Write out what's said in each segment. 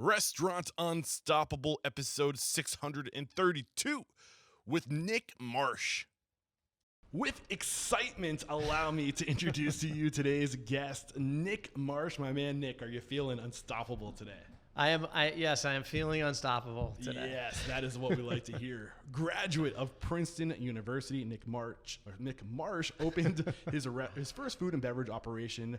Restaurant Unstoppable, episode 632 with Nick Marsh. With excitement, allow me to introduce to you today's guest, Nick Marsh. My man, Nick, are you feeling unstoppable today? Yes, I am feeling unstoppable today. Yes, that is what we like to hear. Graduate of Princeton University, Nick Marsh opened his first food and beverage operation,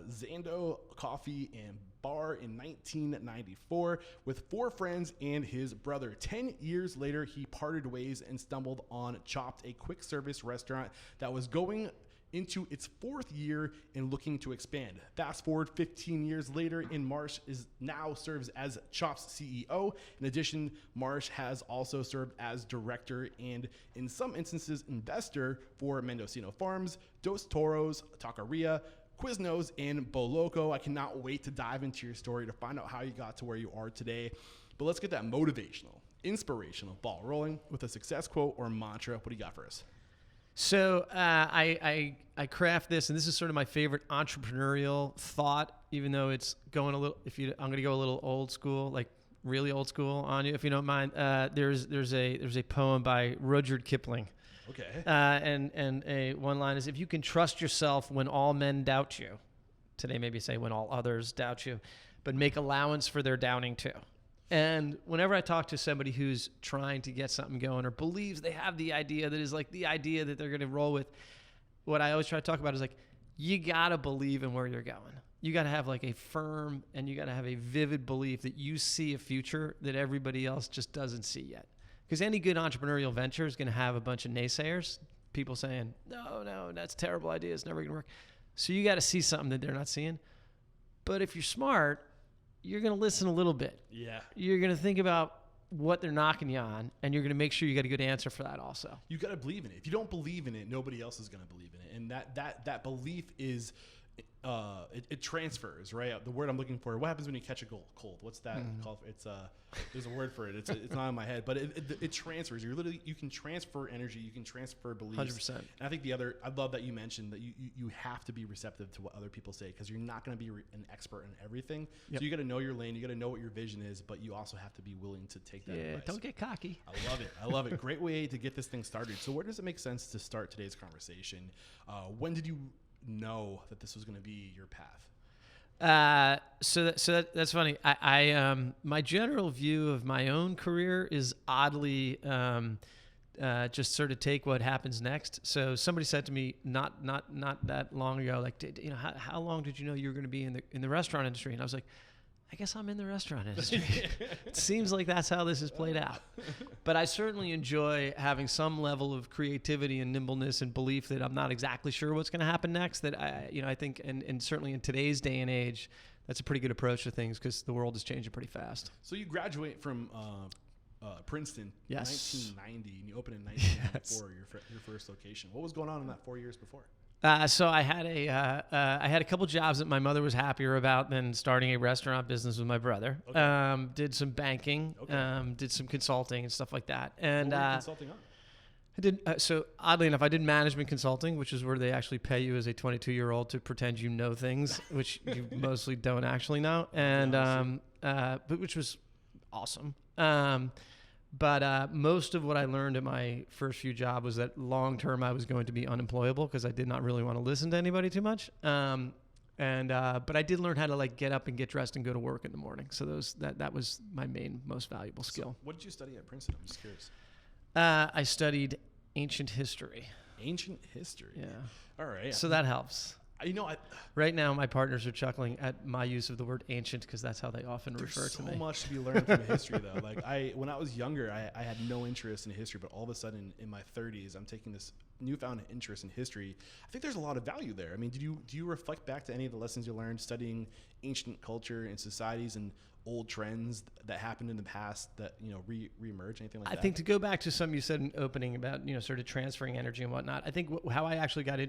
Xando Coffee and Bar, in 1994 with 4 friends and his brother. 10 years later, he parted ways and stumbled on Chopt, a quick service restaurant that was going into its 4th year and looking to expand. Fast forward 15 years later, and Marsh now serves as Chopt's CEO. In addition, Marsh has also served as director and, in some instances, investor for Mendocino Farms, Toros Taqueria, Quiznos, and Boloco. I cannot wait to dive into your story to find out how you got to where you are today. But let's get that motivational, inspirational ball rolling with a success quote or mantra. What do you got for us? So I craft this, and this is sort of my favorite entrepreneurial thought, even though it's going a little. I'm going to go a little old school, like really old school on you, if you don't mind. There's a poem by Rudyard Kipling. Okay. And one line is, if you can trust yourself when all men doubt you. Today maybe say when all others doubt you, but make allowance for their doubting too. And whenever I talk to somebody who's trying to get something going or believes they have the idea that is like the idea that they're going to roll with, what I always try to talk about is like, you got to believe in where you're going. You got to have like a firm and you got to have a vivid belief that you see a future that everybody else just doesn't see yet. Because any good entrepreneurial venture is going to have a bunch of naysayers, people saying, no, that's a terrible idea. It's never going to work. So you got to see something that they're not seeing. But if you're smart, you're going to listen a little bit. Yeah. You're going to think about what they're knocking you on, and you're going to make sure you got a good answer for that also. You got to believe in it. If you don't believe in it, nobody else is going to believe in it. And that belief is, it transfers, right? The word I'm looking for, what happens when you catch a cold? What's that called? It's there's a word for it. It's not in my head, but it transfers. You can transfer energy. You can transfer beliefs. 100%. And I think I love that you mentioned that you have to be receptive to what other people say, because you're not going to be an expert in everything. Yep. So you got to know your lane. You got to know what your vision is, but you also have to be willing to take that advice. Don't get cocky. I love it. Great way to get this thing started. So where does it make sense to start today's conversation? When did you know that this was going to be your path? So that's funny. I my general view of my own career is oddly just sort of take what happens next. So somebody said to me not that long ago, like, how long did you know you were going to be in the restaurant industry? And I was like, I guess I'm in the restaurant industry. It seems like that's how this is played out. But I certainly enjoy having some level of creativity and nimbleness and belief that I'm not exactly sure what's going to happen next. That I think, and certainly in today's day and age, that's a pretty good approach to things because the world is changing pretty fast. So you graduate from Princeton in 1990, and you open in 1994, your first location. What was going on in that 4 years before? So I had a couple jobs that my mother was happier about than starting a restaurant business with my brother. Okay. Did some banking, did some consulting and stuff like that. And what were you consulting on? I did. So oddly enough, I did management consulting, which is where they actually pay you as a 22-year-old to pretend you know things, which you mostly don't actually know, and but which was awesome. But most of what I learned in my first few jobs was that long-term I was going to be unemployable because I did not really want to listen to anybody too much. But I did learn how to like get up and get dressed and go to work in the morning. So that was my most valuable skill. So what did you study at Princeton? I'm just curious. I studied ancient history. Ancient history? Yeah. All right. So that helps. Right now, my partners are chuckling at my use of the word ancient because that's how they often refer to me. There's so much to be learned from history, though. Like when I was younger, I had no interest in history, but all of a sudden, in my 30s, I'm taking this newfound interest in history. I think there's a lot of value there. I mean, do you reflect back to any of the lessons you learned studying ancient culture and societies and old trends that happened in the past that reemerge, anything like that? I think to go back to something you said in opening about sort of transferring energy and whatnot. I think how I actually got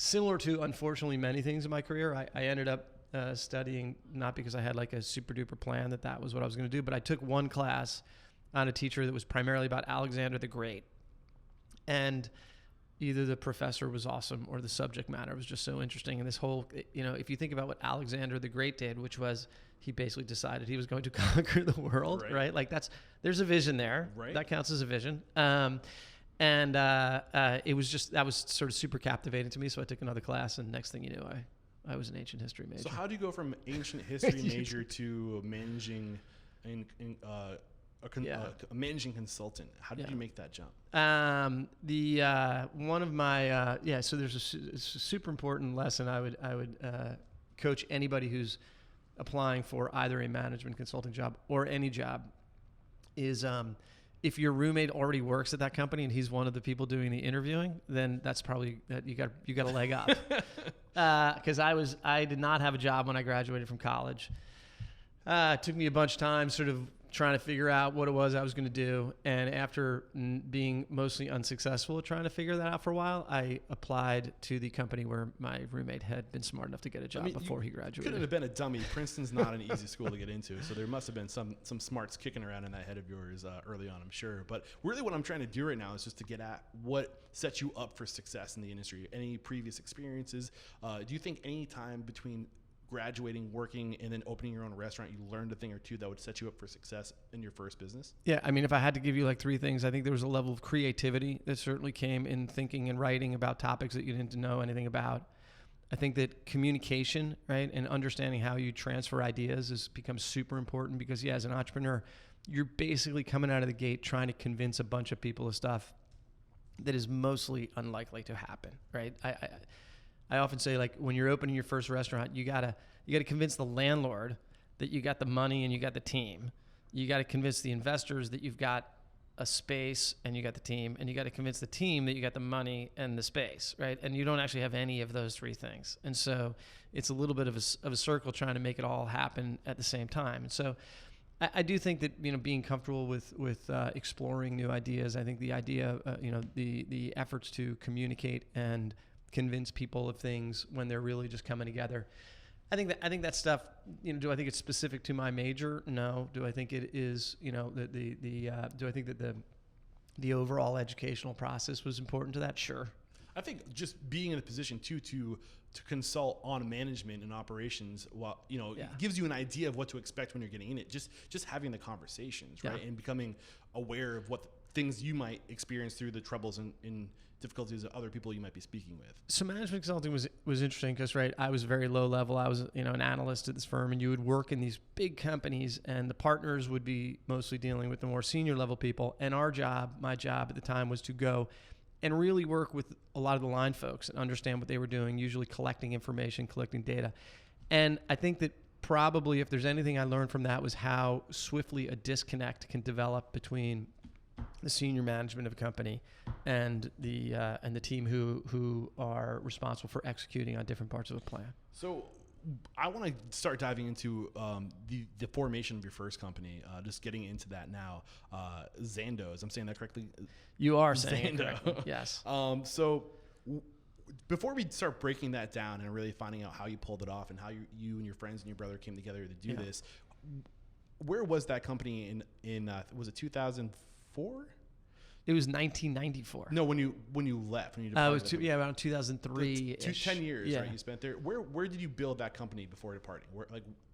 similar to, unfortunately, many things in my career, I ended up studying, not because I had like a super duper plan that was what I was going to do, but I took one class on a teacher that was primarily about Alexander the Great. And either the professor was awesome or the subject matter was just so interesting. And this whole, if you think about what Alexander the Great did, which was he basically decided he was going to conquer the world, right? Like there's a vision there. Right. That counts as a vision. It was just, that was sort of super captivating to me. So I took another class, and next thing you know, I was an ancient history major. So how do you go from ancient history major to managing a managing consultant? How did you make that jump? One of my so there's a super important lesson I would coach anybody who's applying for either a management consulting job or any job is if your roommate already works at that company and he's one of the people doing the interviewing, then that's probably that you got a leg up. Because I did not have a job when I graduated from college. It took me a bunch of time sort of trying to figure out what it was I was going to do. And after being mostly unsuccessful at trying to figure that out for a while, I applied to the company where my roommate had been smart enough to get a job before he graduated. Couldn't have been a dummy. Princeton's not an easy school to get into, so there must have been some smarts kicking around in that head of yours early on, I'm sure. But really what I'm trying to do right now is just to get at what sets you up for success in the industry. Any previous experiences? Do you think any time between graduating, working, and then opening your own restaurant, you learned a thing or two that would set you up for success in your first business? Yeah, I mean, if I had to give you like three things, I think there was a level of creativity that certainly came in thinking and writing about topics that you didn't know anything about. I think that communication, right, and understanding how you transfer ideas has become super important because, as an entrepreneur, you're basically coming out of the gate trying to convince a bunch of people of stuff that is mostly unlikely to happen, right? I often say, like, when you're opening your first restaurant, you gotta convince the landlord that you got the money and you got the team. You got to convince the investors that you've got a space and you got the team, and you got to convince the team that you got the money and the space, right? And you don't actually have any of those three things. And so it's a little bit of a circle trying to make it all happen at the same time. And so I do think that, being comfortable with exploring new ideas, I think the idea, the efforts to communicate and convince people of things when they're really just coming together. I think that stuff, do I think it's specific to my major? No. Do I think it is, do I think that the overall educational process was important to that? Sure. I think just being in a position to consult on management and operations, it gives you an idea of what to expect when you're getting in it. Just having the conversations, right? And becoming aware of what things you might experience through the troubles and difficulties of other people you might be speaking with. So management consulting was interesting because, right, I was very low level. I was, an analyst at this firm, and you would work in these big companies, and the partners would be mostly dealing with the more senior level people. And my job at the time was to go and really work with a lot of the line folks and understand what they were doing, usually collecting information, collecting data. And I think that probably if there's anything I learned from that was how swiftly a disconnect can develop between the senior management of a company and the team who are responsible for executing on different parts of a plan. So I want to start diving into the formation of your first company, just getting into that now. Xando, I'm saying that correctly? You are saying Xando. It correctly, yes. So before we start breaking that down and really finding out how you pulled it off and how you and your friends and your brother came together to do this, where was that company in was it 2004? It was 1994. No, when you left, when you departed. It was around 2003. 10 years, right? You spent there. Where did you build that company before departing?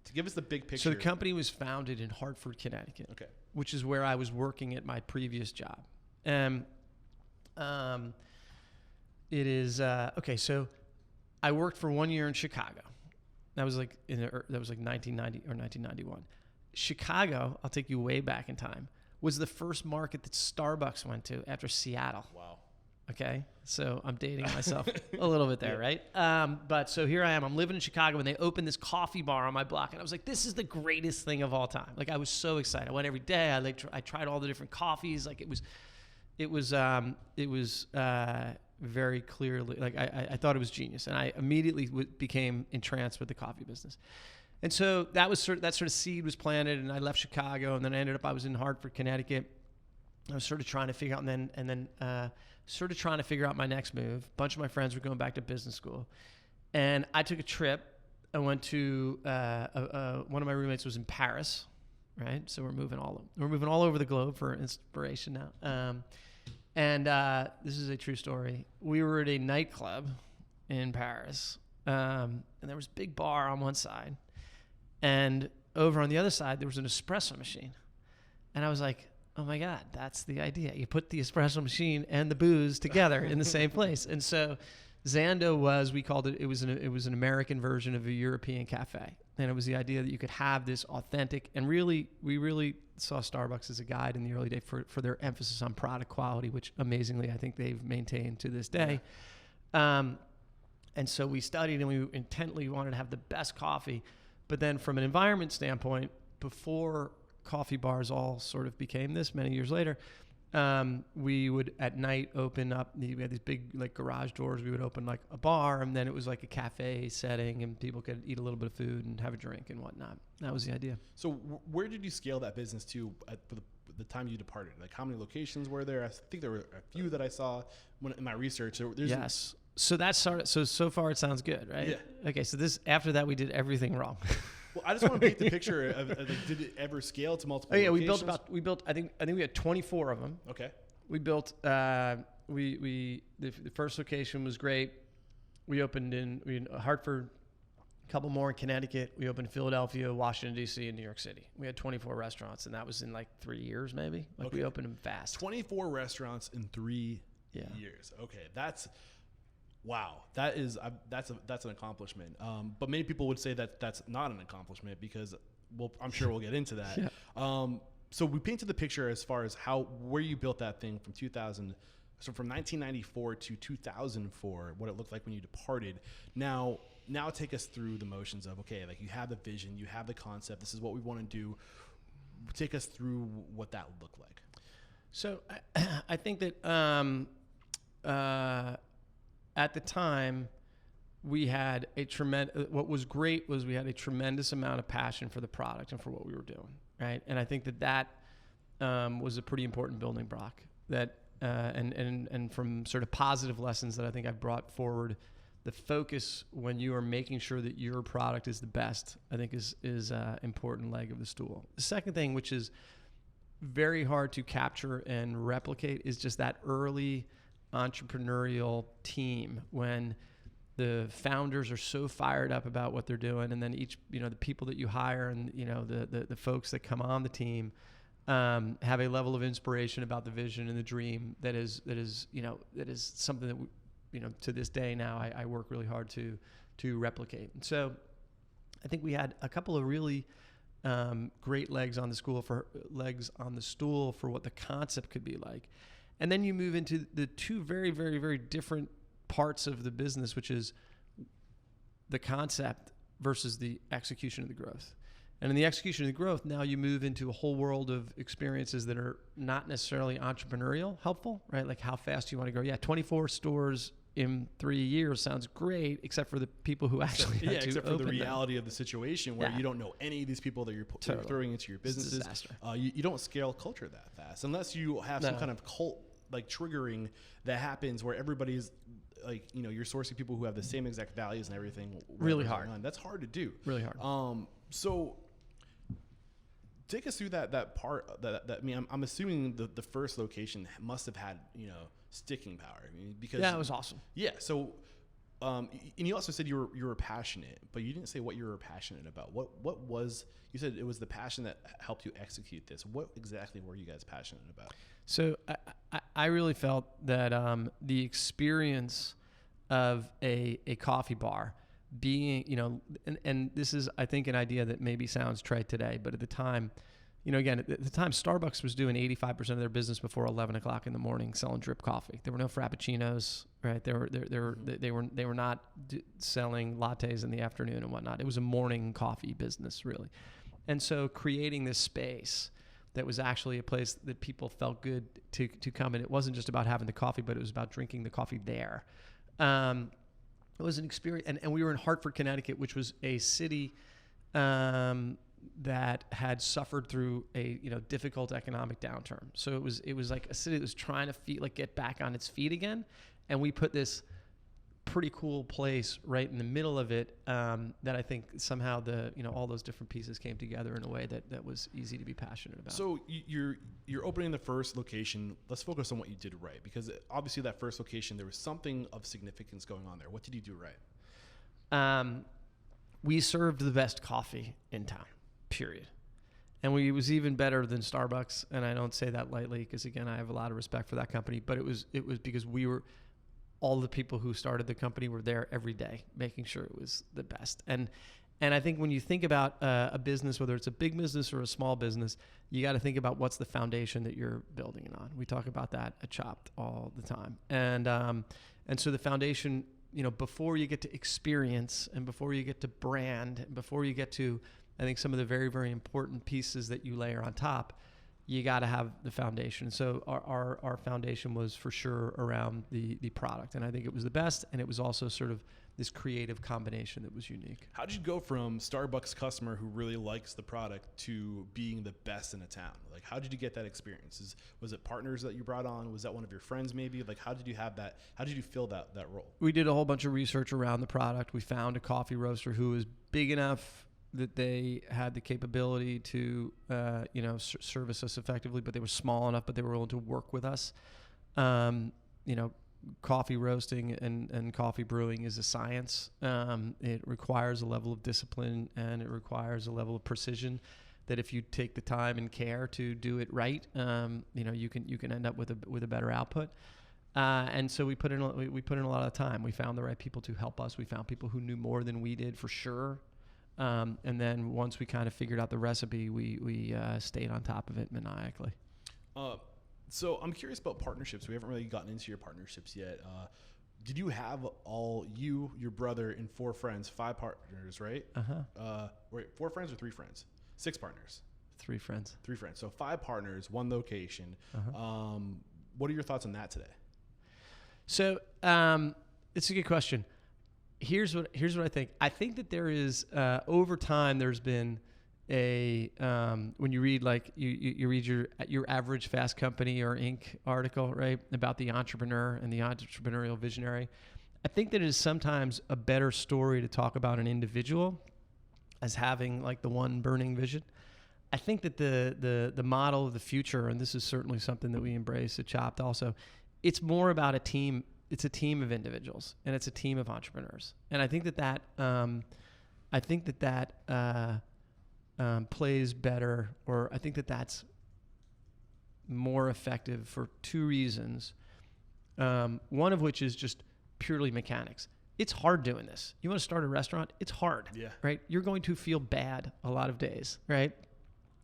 To give us the big picture. So the company was founded in Hartford, Connecticut. Okay. Which is where I was working at my previous job. It is okay. So I worked for 1 year in Chicago. That was like 1990 or 1991. Chicago, I'll take you way back in time, was the first market that Starbucks went to after Seattle. Wow. Okay. So I'm dating myself a little bit there, right? But so here I am. I'm living in Chicago, and they opened this coffee bar on my block, and I was like, this is the greatest thing of all time. Like, I was so excited. I went every day. I tried all the different coffees. Like, it was very clearly, like, I thought it was genius, and I immediately became entranced with the coffee business. And so that sort of seed was planted, and I left Chicago, and then I was in Hartford, Connecticut. I was sort of trying to figure out, and then sort of trying to figure out my next move. A bunch of my friends were going back to business school, and I took a trip. I went to one of my roommates was in Paris, right? So we're moving all over the globe for inspiration now. And this is a true story. We were at a nightclub in Paris, and there was a big bar on one side, and over on the other side there was an espresso machine. And I was like, oh my God, that's the idea. You put the espresso machine and the booze together in the same place. And so Xando was, we called it, it was an American version of a European cafe. And it was the idea that you could have this authentic, and we really saw Starbucks as a guide in the early days for their emphasis on product quality, which amazingly I think they've maintained to this day. And so we studied and we intently wanted to have the best coffee. But then from an environment standpoint, before coffee bars all sort of became this many years later, we would at night open up, we had these big like garage doors, we would open like a bar, and then it was like a cafe setting and people could eat a little bit of food and have a drink and whatnot. That was the idea. So where did you scale that business to for the time you departed? Like how many locations were there? I think there were a few that I saw in my research. Yes. So that started, so far it sounds good, right? Yeah. Okay, so after that we did everything wrong. Well, I just want to paint the picture of like, did it ever scale to multiple locations? we built I think we had 24 of them. Okay. We built the first location was great. We opened in Hartford, a couple more in Connecticut. We opened in Philadelphia, Washington D.C., and New York City. We had 24 restaurants, and that was in like 3 years maybe. Like we opened them fast. 24 restaurants in 3 years. Okay, that's wow. That's an accomplishment. But many people would say that that's not an accomplishment because, well, I'm sure we'll get into that. Yeah. So we painted the picture as far as where you built that thing from 2000. So from 1994 to 2004, what it looked like when you departed. Now take us through the motions of, okay, like you have the vision, you have the concept. This is what we want to do. Take us through what that looked like. So I think that at the time, we had what was great was we had a tremendous amount of passion for the product and for what we were doing, right? And I think that was a pretty important building block. That and from sort of positive lessons that I think I've brought forward, the focus when you are making sure that your product is the best, I think is an important leg of the stool. The second thing, which is very hard to capture and replicate, is just that early entrepreneurial team when the founders are so fired up about what they're doing, and then the people that you hire and the folks that come on the team have a level of inspiration about the vision and the dream that is something that to this day now I work really hard to replicate. And so I think we had a couple of really great legs on the stool for what the concept could be like. And then you move into the two very, very, very different parts of the business, which is the concept versus the execution of the growth. And in the execution of the growth, now you move into a whole world of experiences that are not necessarily entrepreneurial helpful, right? Like how fast you want to grow. Yeah, 24 stores in 3 years sounds great, except for the people who actually had to except for the open reality them. of the situation where you don't know any of these people that you're throwing into your businesses. It's a disaster. You don't scale culture that fast unless you have some kind of cult like triggering that happens where everybody's like, you're sourcing people who have the same exact values and everything. Really hard. That's hard to do. Really hard. So take us through that part. I mean, I'm assuming the first location must have had sticking power. I mean, because it was awesome. Yeah. So, and you also said you were passionate, but you didn't say what you were passionate about. What was, you said it was the passion that helped you execute this. What exactly were you guys passionate about? So I really felt that the experience of a coffee bar being, and this is, I think, an idea that maybe sounds trite today, but at the time, again, at the time, Starbucks was doing 85% of their business before 11 o'clock in the morning selling drip coffee. There were no frappuccinos, right? They were not selling lattes in the afternoon and whatnot. It was a morning coffee business, really. And so creating this space that was actually a place that people felt good to come in. It wasn't just about having the coffee, but it was about drinking the coffee there. It was an experience, and we were in Hartford, Connecticut, which was a city that had suffered through a difficult economic downturn. So it was like a city that was trying to get back on its feet again, and we put this pretty cool place right in the middle of it, that I think somehow all those different pieces came together in a way that was easy to be passionate about. So you're opening the first location. Let's focus on what you did right, because obviously that first location, there was something of significance going on there. What did you do right? We served the best coffee in town, period. And it was even better than Starbucks. And I don't say that lightly because, again, I have a lot of respect for that company. But it was because all the people who started the company were there every day, making sure it was the best. And I think when you think about a business, whether it's a big business or a small business, you got to think about what's the foundation that you're building it on. We talk about that at Chopt all the time. And so the foundation, before you get to experience and before you get to brand and before you get to, I think, some of the very, very important pieces that you layer on top, you got to have the foundation. So our foundation was for sure around the product. And I think it was the best. And it was also sort of this creative combination that was unique. How did you go from Starbucks customer who really likes the product to being the best in a town? Like, how did you get that experience? Was it partners that you brought on? Was that one of your friends maybe? Like, how did you have that? How did you fill that role? We did a whole bunch of research around the product. We found a coffee roaster who was big enough that they had the capability to, service us effectively, but they were small enough, but they were willing to work with us. Coffee roasting and coffee brewing is a science. It requires a level of discipline and it requires a level of precision that if you take the time and care to do it right, you can end up with a better output. And so we put in a lot of time. We found the right people to help us. We found people who knew more than we did for sure. And then once we kind of figured out the recipe, we stayed on top of it maniacally. So I'm curious about partnerships. We haven't really gotten into your partnerships yet. Did you have your brother, and 4 friends, 5 partners, right? Wait, 4 friends or 3 friends? 6 partners. 3 friends. 3 friends. So 5 partners, 1 location. What are your thoughts on that today? So it's a good question. Here's what I think. I think that there is over time there's been when you read you read your average Fast Company or Inc. article, right, about the entrepreneur and the entrepreneurial visionary. I think that it is sometimes a better story to talk about an individual as having like the one burning vision. I think that the model of the future, and this is certainly something that we embrace at Chopt also, it's more about a team. It's a team of individuals and it's a team of entrepreneurs. And I think that plays better, or I think that that's more effective for 2 reasons. One of which is just purely mechanics. It's hard doing this. You want to start a restaurant? It's hard, right? You're going to feel bad a lot of days, right?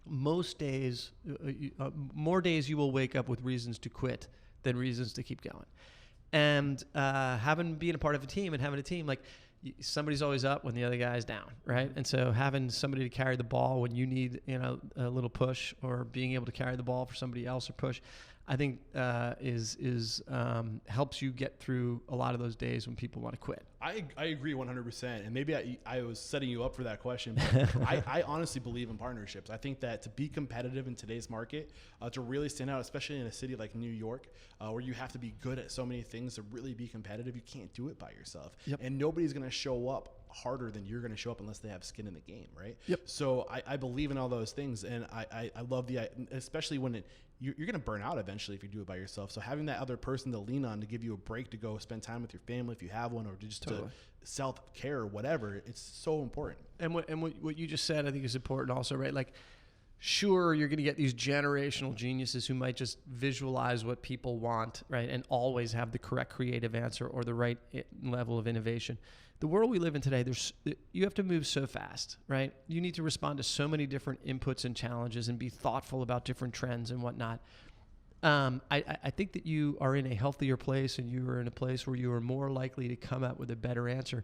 Most days, more days you will wake up with reasons to quit than reasons to keep going. And being a part of a team and having a team, like somebody's always up when the other guy's down, right? And so having somebody to carry the ball when you need, a little push, or being able to carry the ball for somebody else or push, I think helps you get through a lot of those days when people want to quit. I agree 100%. And maybe I was setting you up for that question, but I honestly believe in partnerships. I think that to be competitive in today's market, to really stand out, especially in a city like New York, where you have to be good at so many things to really be competitive, you can't do it by yourself. Yep. And nobody's going to show up harder than you're going to show up unless they have skin in the game, right? Yep. So I believe in all those things, and I love especially when you're going to burn out eventually if you do it by yourself. So having that other person to lean on to give you a break to go spend time with your family if you have one, or just to self-care or whatever, it's so important. And what you just said I think is important also, right? Like, sure, you're going to get these generational geniuses who might just visualize what people want, right, and always have the correct creative answer or the right level of innovation. The world we live in today, you have to move so fast, right? You need to respond to so many different inputs and challenges and be thoughtful about different trends and whatnot. I think that you are in a healthier place, and you are in a place where you are more likely to come up with a better answer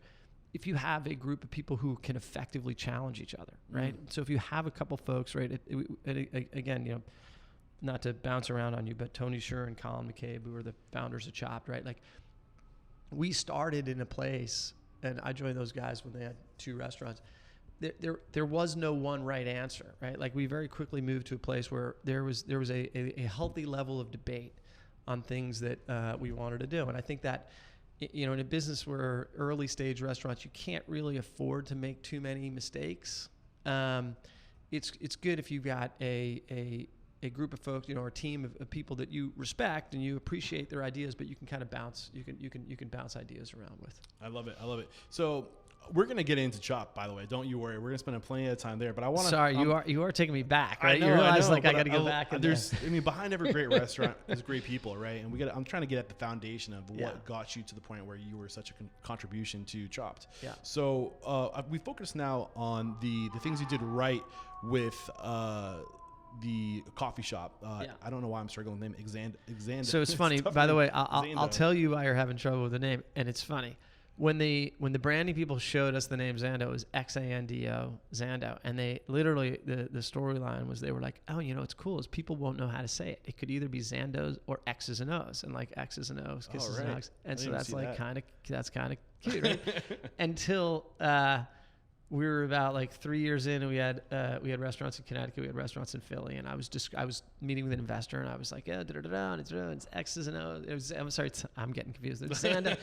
if you have a group of people who can effectively challenge each other, right? So if you have a couple folks, right, again, not to bounce around on you, but Tony Scher and Colin McCabe, who are the founders of Chopt, right? Like, we started in a place, and I joined those guys when they had 2 restaurants. There was no one right answer, right? Like, we very quickly moved to a place where there was a healthy level of debate on things that we wanted to do. And I think that in a business where early stage restaurants, you can't really afford to make too many mistakes. It's good if you've got a group of folks, or a team of people that you respect and you appreciate their ideas, but you can kind of bounce, you can bounce ideas around with. I love it. So we're going to get into Chopt, by the way. Don't you worry. We're going to spend plenty of time there, but I want to. Sorry, you are taking me back, right? I know, you realize I know, I got to go back. Behind every great restaurant is great people, right? And I'm trying to get at the foundation of what got you to the point where you were such a contribution to Chopt. Yeah. So we focus now on the things you did right with the coffee shop. I don't know why I'm struggling with the name. Xando. So it's funny. By the way, I'll tell you why you're having trouble with the name, and it's funny. When the branding people showed us the name Xando, it was Xando, Xando. And they literally, the storyline was they were like, oh, what's cool is people won't know how to say it. It could either be Xandos or X's and O's, and like X's and O's, kisses and hugs. And so that's like kind of cute, right? Until we were about like 3 years in, and we had restaurants in Connecticut, we had restaurants in Philly, and I was meeting with an investor, and I was like, and it's X's and O's. I'm sorry, I'm getting confused. It's Xando.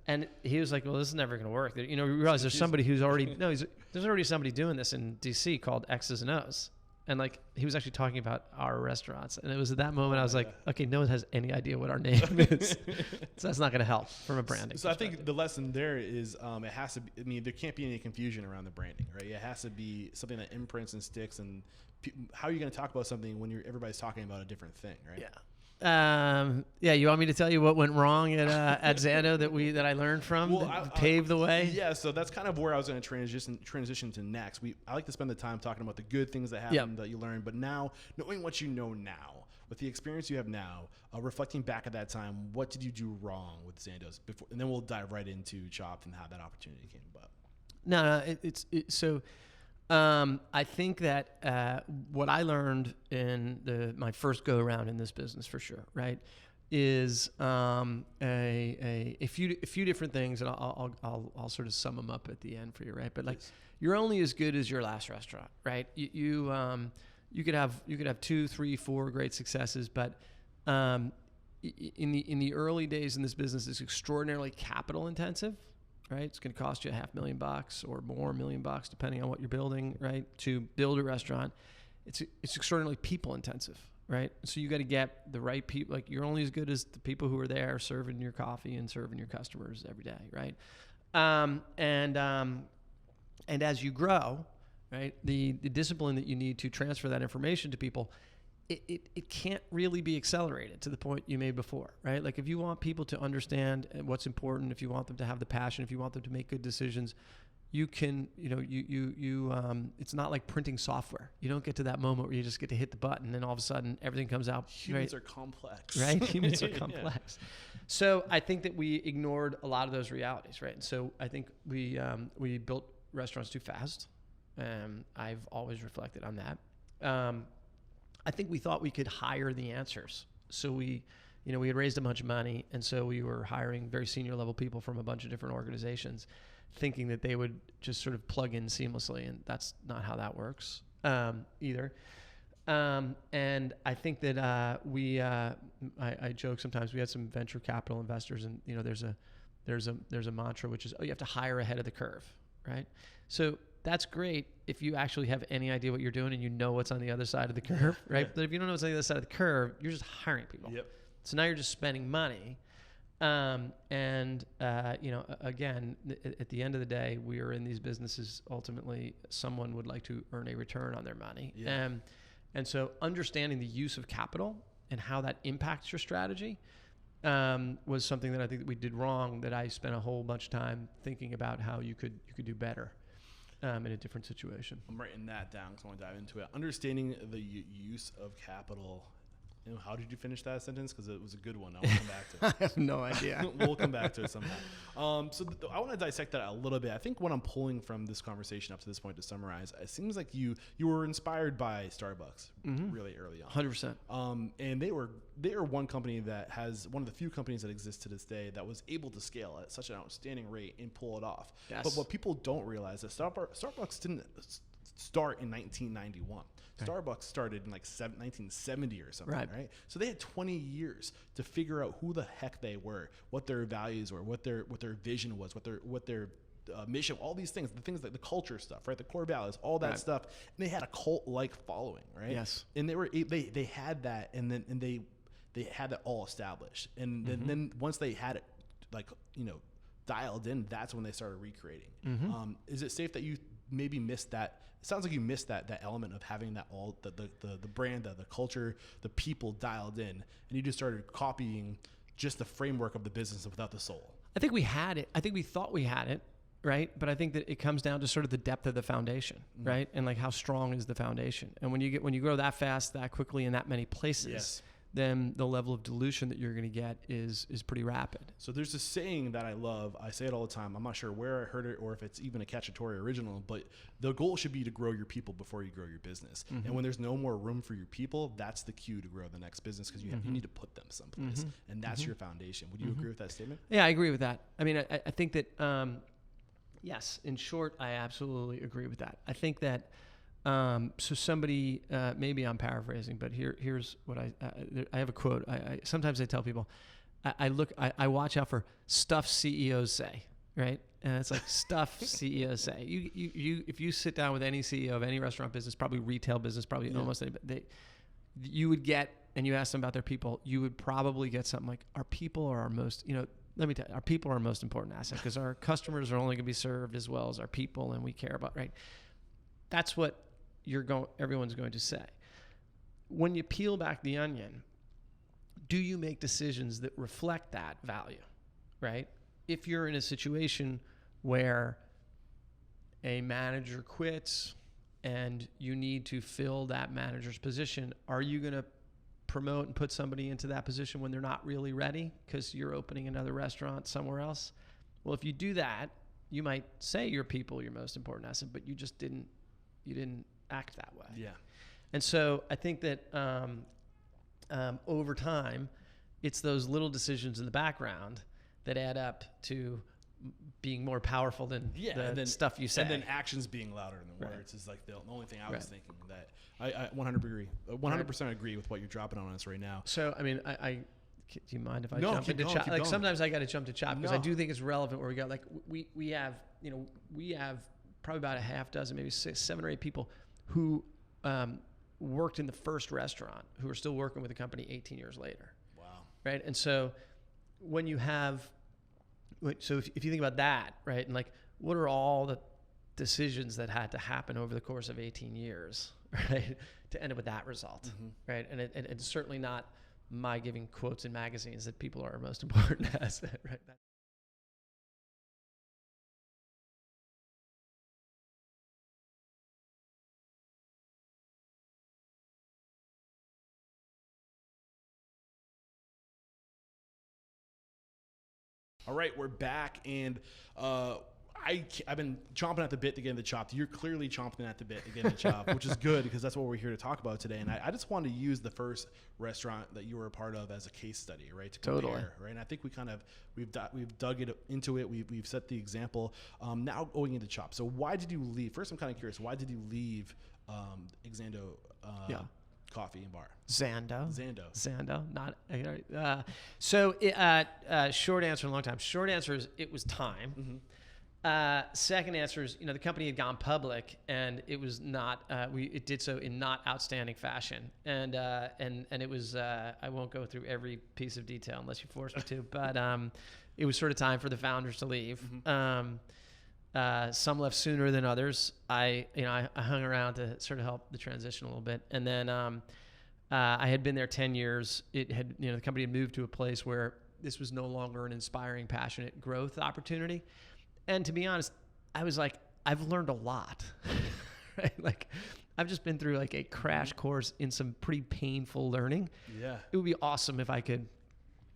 And he was like, well, this is never going to work. We realize there's somebody who's already, there's already somebody doing this in DC called X's and O's. And like, he was actually talking about our restaurants. And it was at that moment I was like, okay, no one has any idea what our name is. So that's not going to help from a branding So I think the lesson there is it has to be, there can't be any confusion around the branding, right? It has to be something that imprints and sticks. And how are you going to talk about something when everybody's talking about a different thing, right? Yeah. You want me to tell you what went wrong at Xando that I learned from that paved the way? Yeah, so that's kind of where I was going to transition to next. I like to spend the time talking about the good things that happened that you learned, but now knowing what you know now, with the experience you have now, reflecting back at that time, what did you do wrong with Xando's before, and then we'll dive right into Chopt and how that opportunity came about. So. I think that what I learned in my first go around in this business, for sure, right, is a few different things, and I'll sort of sum them up at the end for you, right? But like, you're only as good as your last restaurant, right? You could have 2, 3, 4 great successes, but in the early days in this business, it's extraordinarily capital intensive. Right, it's going to cost you $500,000 or more, $1 million, depending on what you're building. Right, to build a restaurant, it's extraordinarily people intensive. Right, so you got to get the right people. Like, you're only as good as the people who are there serving your coffee and serving your customers every day. Right, and as you grow, right, the discipline that you need to transfer that information to people. It can't really be accelerated to the point you made before, right? Like, if you want people to understand what's important, if you want them to have the passion, if you want them to make good decisions, you can, it's not like printing software. You don't get to that moment where you just get to hit the button and all of a sudden everything comes out. Humans are complex. Right? Humans are complex. Yeah. So I think that we ignored a lot of those realities, right? And so I think we built restaurants too fast. I've always reflected on that. I think we thought we could hire the answers. So we had raised a bunch of money, and so we were hiring very senior level people from a bunch of different organizations, thinking that they would just sort of plug in seamlessly, and that's not how that works either. And I think that I joke sometimes. We had some venture capital investors, and there's a mantra, which is, you have to hire ahead of the curve, right? So that's great if you actually have any idea what you're doing and you know what's on the other side of the curve, right? Yeah. But if you don't know what's on the other side of the curve, you're just hiring people. Yep. So now you're just spending money. Again, at the end of the day, we are in these businesses. Ultimately, someone would like to earn a return on their money. Yeah. And so understanding the use of capital and how that impacts your strategy was something that I think that we did wrong, that I spent a whole bunch of time thinking about how you could do better. In a different situation. I'm writing that down because I want to dive into it. Understanding the use of capital. How did you finish that sentence? Because it was a good one. I want to come back to it. I have no idea. We'll come back to it sometime. I want to dissect that a little bit. I think what I'm pulling from this conversation up to this point, to summarize, it seems like you were inspired by Starbucks really early on. 100%. And they were one company that has one of the few companies that exists to this day that was able to scale at such an outstanding rate and pull it off. Yes. But what people don't realize is that Starbucks didn't start in 1991. Right. Starbucks started in like 1970 or something, Right. right? So they had 20 years to figure out who the heck they were, what their values were, what their vision was, what their mission, all these things, the things like the culture stuff, right? The core values, all that Right. stuff. And they had a cult-like following, right? Yes. And they had that, and they had that all established. And then once they had it, like, dialed in, that's when they started recreating. Is it safe that you maybe missed that? It sounds like you missed that element of having that all the brand, the culture, the people dialed in, and you just started copying just the framework of the business without the soul. I think we had it. I think we thought we had it, right? But I think that it comes down to sort of the depth of the foundation, right? And like how strong is the foundation? And when you grow that fast, that quickly, in that many places, Yes. then the level of dilution that you're going to get is pretty rapid. So there's this saying that I love. I say it all the time. I'm not sure where I heard it or if it's even a Cacciatore original, but the goal should be to grow your people before you grow your business. And when there's no more room for your people, that's the cue to grow the next business, because you need to put them someplace, and that's your foundation. Would you agree with that statement? Yeah, I agree with that. I mean, I think that, yes, in short, I absolutely agree with that. I think that, so somebody, maybe I'm paraphrasing, but here's what I have a quote. Sometimes I tell people, I watch out for stuff CEOs say, right? And it's like stuff CEOs say. If you sit down with any CEO of any restaurant business, probably retail business, probably almost anybody, you would get, and you ask them about their people, you would probably get something like, our people are our most, let me tell you, our people are our most important asset, because our customers are only going to be served as well as our people, and we care about, right? That's what everyone's going to say. When you peel back the onion, do you make decisions that reflect that value, right? If you're in a situation where a manager quits and you need to fill that manager's position, are you going to promote and put somebody into that position when they're not really ready because you're opening another restaurant somewhere else? Well, if you do that, you might say your people are your most important asset, but you just didn't act that way. Yeah. And so I think that over time, it's those little decisions in the background that add up to being more powerful than the stuff you say. And then actions being louder than words is like the only thing I was thinking. That I 100% agree with what you're dropping on us right now. So, I mean, do you mind if I jump into Chopt? Like, sometimes I got to jump to Chopt because I do think it's relevant where we go. Like, we have probably about a half dozen, maybe 6, 7 or 8 people who worked in the first restaurant who are still working with the company 18 years later. Wow. Right. And so when you have, so if you think about that, right, and like, what are all the decisions that had to happen over the course of 18 years, right, to end up with that result, right? And it's certainly not my giving quotes in magazines that people are our most important asset, right? All right, we're back, and I've been chomping at the bit to get into Chopt. You're clearly chomping at the bit to get into Chopt, which is good because that's what we're here to talk about today. And I just wanted to use the first restaurant that you were a part of as a case study, right? To compare, Totally. right? And I think we've dug into it. We've set the example. Now going into Chopt. So why did you leave? First, I'm kind of curious. Why did you leave Xando Coffee and Bar? Xando, not short answer, a long time. Short answer is it was time. Second answer is, the company had gone public and it was not, it did so in not outstanding fashion. And it was, I won't go through every piece of detail unless you force me to, but it was sort of time for the founders to leave. Some left sooner than others. I hung around to sort of help the transition a little bit. And then I had been there 10 years. It had, the company had moved to a place where this was no longer an inspiring, passionate growth opportunity. And to be honest, I was like, I've learned a lot, right? Like, I've just been through like a crash course in some pretty painful learning. Yeah. It would be awesome if I could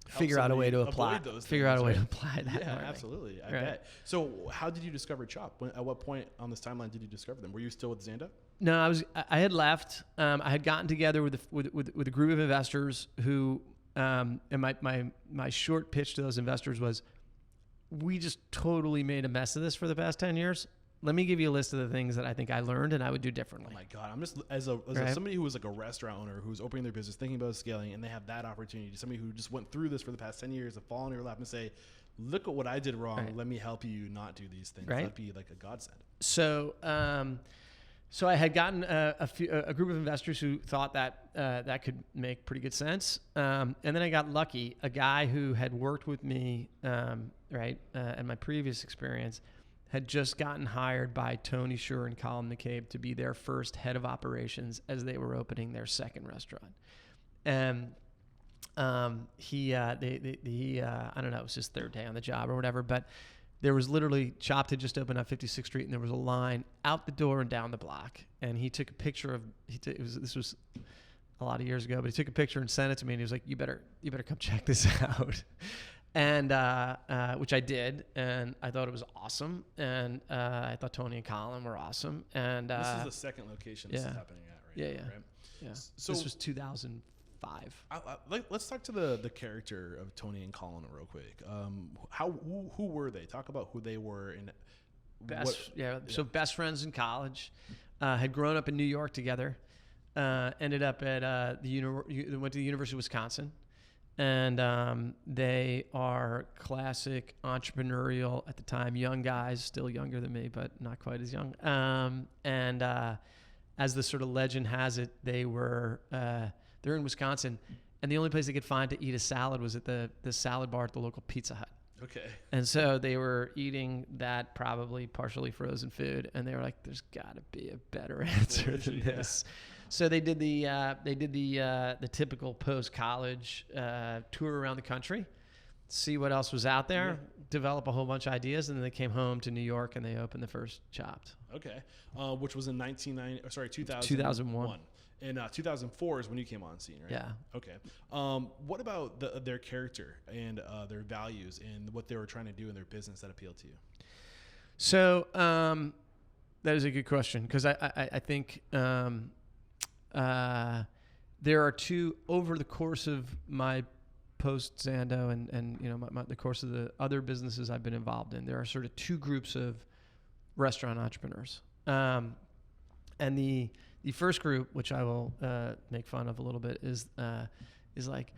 figure out a way to apply that. Yeah, learning. Absolutely. I bet. So how did you discover Chopt? At what point on this timeline did you discover them? Were you still with Xando? No, I had left. I had gotten together with a group of investors who, and my short pitch to those investors was, we just totally made a mess of this for the past 10 years. let me give you a list of the things that I think I learned and I would do differently. Oh my God. I'm just, as somebody who was like a restaurant owner who's opening their business, thinking about scaling, and they have that opportunity, somebody who just went through this for the past 10 years, to fall on your lap and say, look at what I did wrong. Right. Let me help you not do these things. Right. That'd be like a godsend. So, so I had gotten a group of investors who thought that that could make pretty good sense. And then I got lucky. A guy who had worked with me, in my previous experience, had just gotten hired by Tony Shure and Colin McCabe to be their first head of operations as they were opening their second restaurant. And he I don't know, it was his third day on the job or whatever, but there was literally, Chopt had just opened on 56th Street, and there was a line out the door and down the block. And he took a picture of, this was a lot of years ago, but he took a picture and sent it to me, and he was like, you better come check this out. And which I did, and I thought it was awesome, and I thought Tony and Colin were awesome. And this is the second location this is happening at, right? Yeah. now, right? Yeah. So this was 2005. Let's talk to the character of Tony and Colin real quick. Who were they? Talk about who they were and So best friends in college, had grown up in New York together, ended up at went to the University of Wisconsin, and they are classic entrepreneurial at the time, young guys, still younger than me, but not quite as young. And as the sort of legend has it, they're in Wisconsin, and the only place they could find to eat a salad was at the salad bar at the local Pizza Hut. Okay. And so they were eating that probably partially frozen food, and they were like, "There's got to be a better answer than this." So they did the typical post college tour around the country, see what else was out there, develop a whole bunch of ideas, and then they came home to New York and they opened the first Chopt. Okay, which was in 2001. 2001. And 2004 is when you came on scene, right? Yeah. Okay. What about their character and their values and what they were trying to do in their business that appealed to you? So that is a good question, because I think there are two, over the course of my post Xando and the course of the other businesses I've been involved in, there are sort of two groups of restaurant entrepreneurs. And the first group, which I will make fun of a little bit, is like,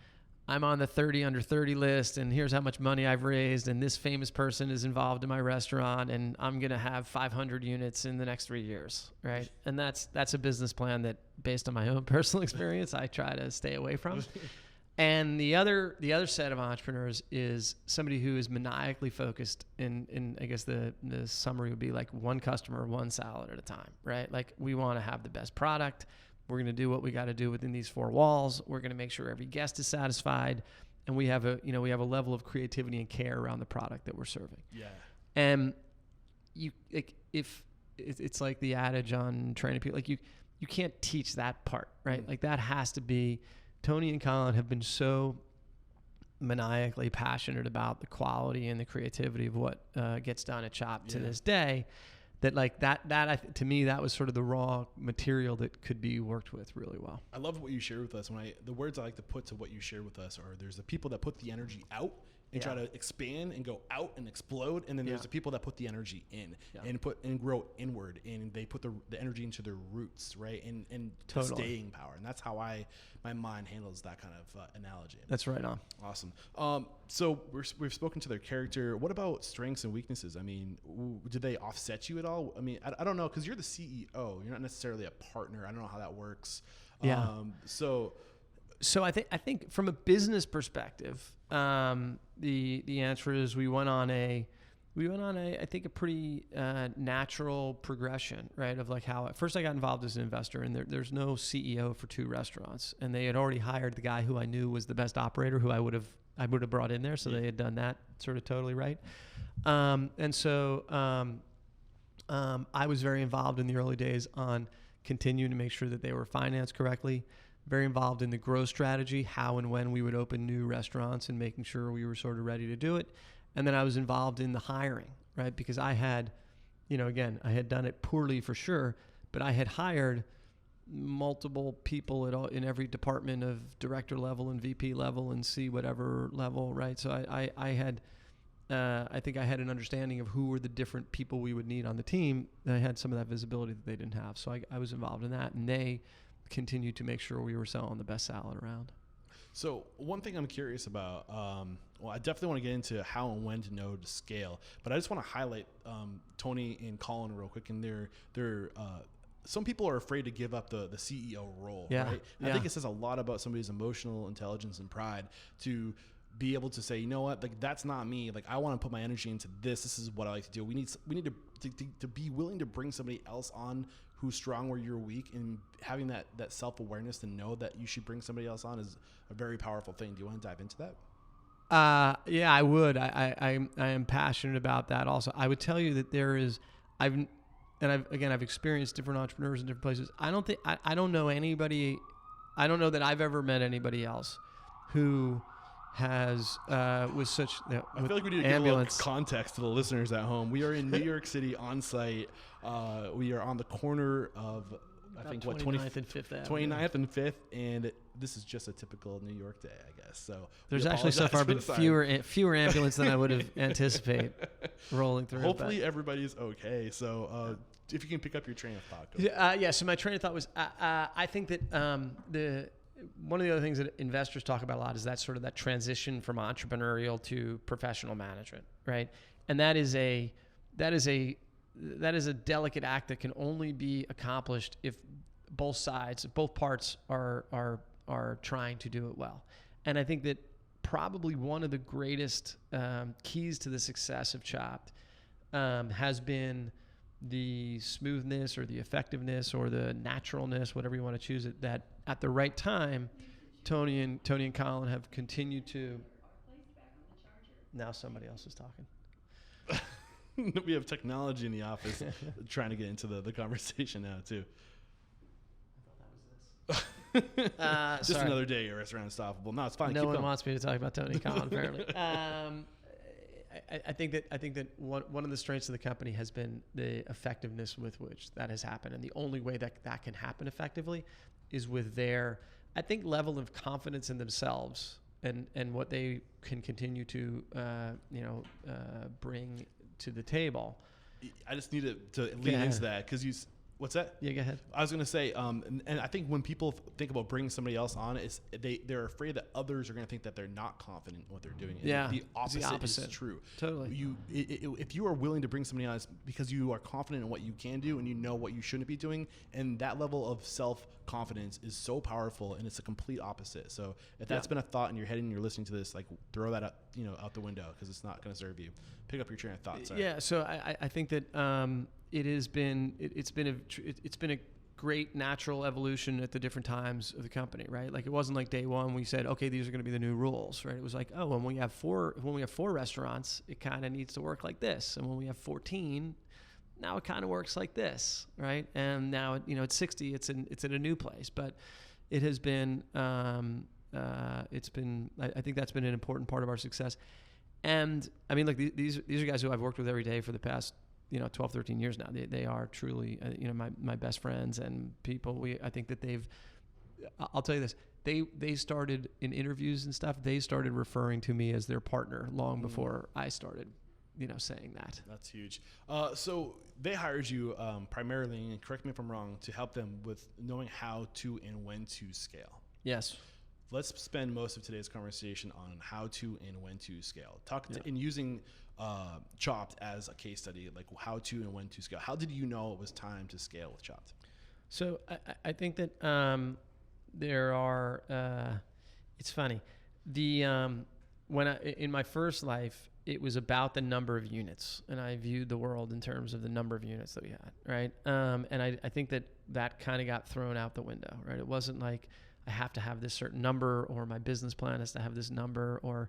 I'm on the 30 under 30 list, and here's how much money I've raised, and this famous person is involved in my restaurant, and I'm going to have 500 units in the next 3 years, right? And that's a business plan that, based on my own personal experience, I try to stay away from. And the other set of entrepreneurs is somebody who is maniacally focused in I guess the summary would be like one customer, one salad at a time, right? Like, we want to have the best product. We're going to do what we got to do within these four walls. We're going to make sure every guest is satisfied, and we have a level of creativity and care around the product that we're serving. Yeah. And if it's like the adage on training people, like you can't teach that part, right? Like, that has to be. Tony and Colin have been so maniacally passionate about the quality and the creativity of what gets done at Chopt to this day, that like that to me, that was sort of the raw material that could be worked with really well. I love what you shared with us. The words I like to put to what you shared with us are, there's the people that put the energy out and try to expand and go out and explode, and then there's the people that put the energy in and grow inward, and they put the energy into their roots, right? And totally. Staying power. And that's how my mind handles that kind of analogy. That's right on. Awesome. So we've spoken to their character. What about strengths and weaknesses? I mean, did they offset you at all? I mean, I don't know, because you're the CEO. You're not necessarily a partner. I don't know how that works. Yeah. So I think from a business perspective, the answer is we went on a I think a pretty natural progression, right? Of like how at first I got involved as an investor, and there's no CEO for two restaurants, and they had already hired the guy who I knew was the best operator, who I would have brought in there, so they had done that sort of totally right. And so I was very involved in the early days on continuing to make sure that they were financed correctly. Very involved in the growth strategy, how and when we would open new restaurants, and making sure we were sort of ready to do it. And then I was involved in the hiring, right? Because I had, again, I had done it poorly for sure, but I had hired multiple people in every department of director level and VP level and C whatever level, right? So I had I think I had an understanding of who were the different people we would need on the team. I had some of that visibility that they didn't have. So I was involved in that, and they continued to make sure we were selling the best salad around. So one thing I'm curious about, well, I definitely want to get into how and when to know to scale, but I just want to highlight Tony and Colin real quick. And they're some people are afraid to give up the CEO role, right? And I think it says a lot about somebody's emotional intelligence and pride to be able to say, you know what, like that's not me. Like I want to put my energy into this. This is what I like to do. We need to be willing to bring somebody else on who's strong where you're weak, and having that self-awareness to know that you should bring somebody else on is a very powerful thing. Do you want to dive into that? Yeah, I would. I am passionate about that also. I would tell you that there is, I've experienced different entrepreneurs in different places. I don't know anybody, I don't know that I've ever met anybody else who has with such I feel like we need to give a little context to the listeners at home. We are in New York City on site. We are on the corner of I think 29th and 5th Avenue. 29th and 5th, and this is just a typical New York day, I guess. So there's actually so far been fewer ambulance than I would have anticipated rolling through. Hopefully everybody's okay. So if you can pick up your train of thought. So my train of thought was I think that one of the other things that investors talk about a lot is that sort of that transition from entrepreneurial to professional management, right? And that is a delicate act that can only be accomplished if both parts are trying to do it well. And I think that probably one of the greatest keys to the success of Chopt has been the smoothness or the effectiveness or the naturalness, whatever you want to choose it, that at the right time, Tony and Colin have continued to. Now somebody else is talking. We have technology in the office trying to get into the conversation now too. Just sorry. Another day at Restaurant Unstoppable. No, it's fine. No one wants me to talk about Tony and Colin, apparently. I think that one of the strengths of the company has been the effectiveness with which that has happened, and the only way that can happen effectively is with their, I think, level of confidence in themselves and what they can continue to bring to the table. I just need to lean into that because what's that? Yeah, go ahead. I was going to say, and I think when people think about bringing somebody else on, they're afraid that others are going to think that they're not confident in what they're doing. And the opposite is true. Totally. If you are willing to bring somebody on, it's because you are confident in what you can do and you know what you shouldn't be doing, and that level of self-confidence is so powerful, and it's a complete opposite. So if that's been a thought in your head and you're listening to this, like throw that out the window because it's not going to serve you. Pick up your train of thought. Sorry. Yeah. So I think that it's been a great natural evolution at the different times of the company, right? Like it wasn't like day one we said, okay, these are going to be the new rules, right? It was like, oh, when we have four restaurants, it kind of needs to work like this, and when we have 14, now it kind of works like this, right? And now at 60, it's in a new place, but it has been I think that's been an important part of our success. And I mean, like these are guys who I've worked with every day for the past 12, 13 years now. They are truly my best friends and people. I think that I'll tell you this, they started in interviews and stuff, they started referring to me as their partner long before I started saying that. That's huge. So they hired you primarily, and correct me if I'm wrong, to help them with knowing how to and when to scale. Yes. Let's spend most of today's conversation on how to and when to scale. In using Chopt as a case study, like how to and when to scale. How did you know it was time to scale with Chopt? So I think that there are. It's funny. In my first life, it was about the number of units, and I viewed the world in terms of the number of units that we had, right? And I think that kind of got thrown out the window, right? It wasn't like I have to have this certain number, or my business plan has to have this number, or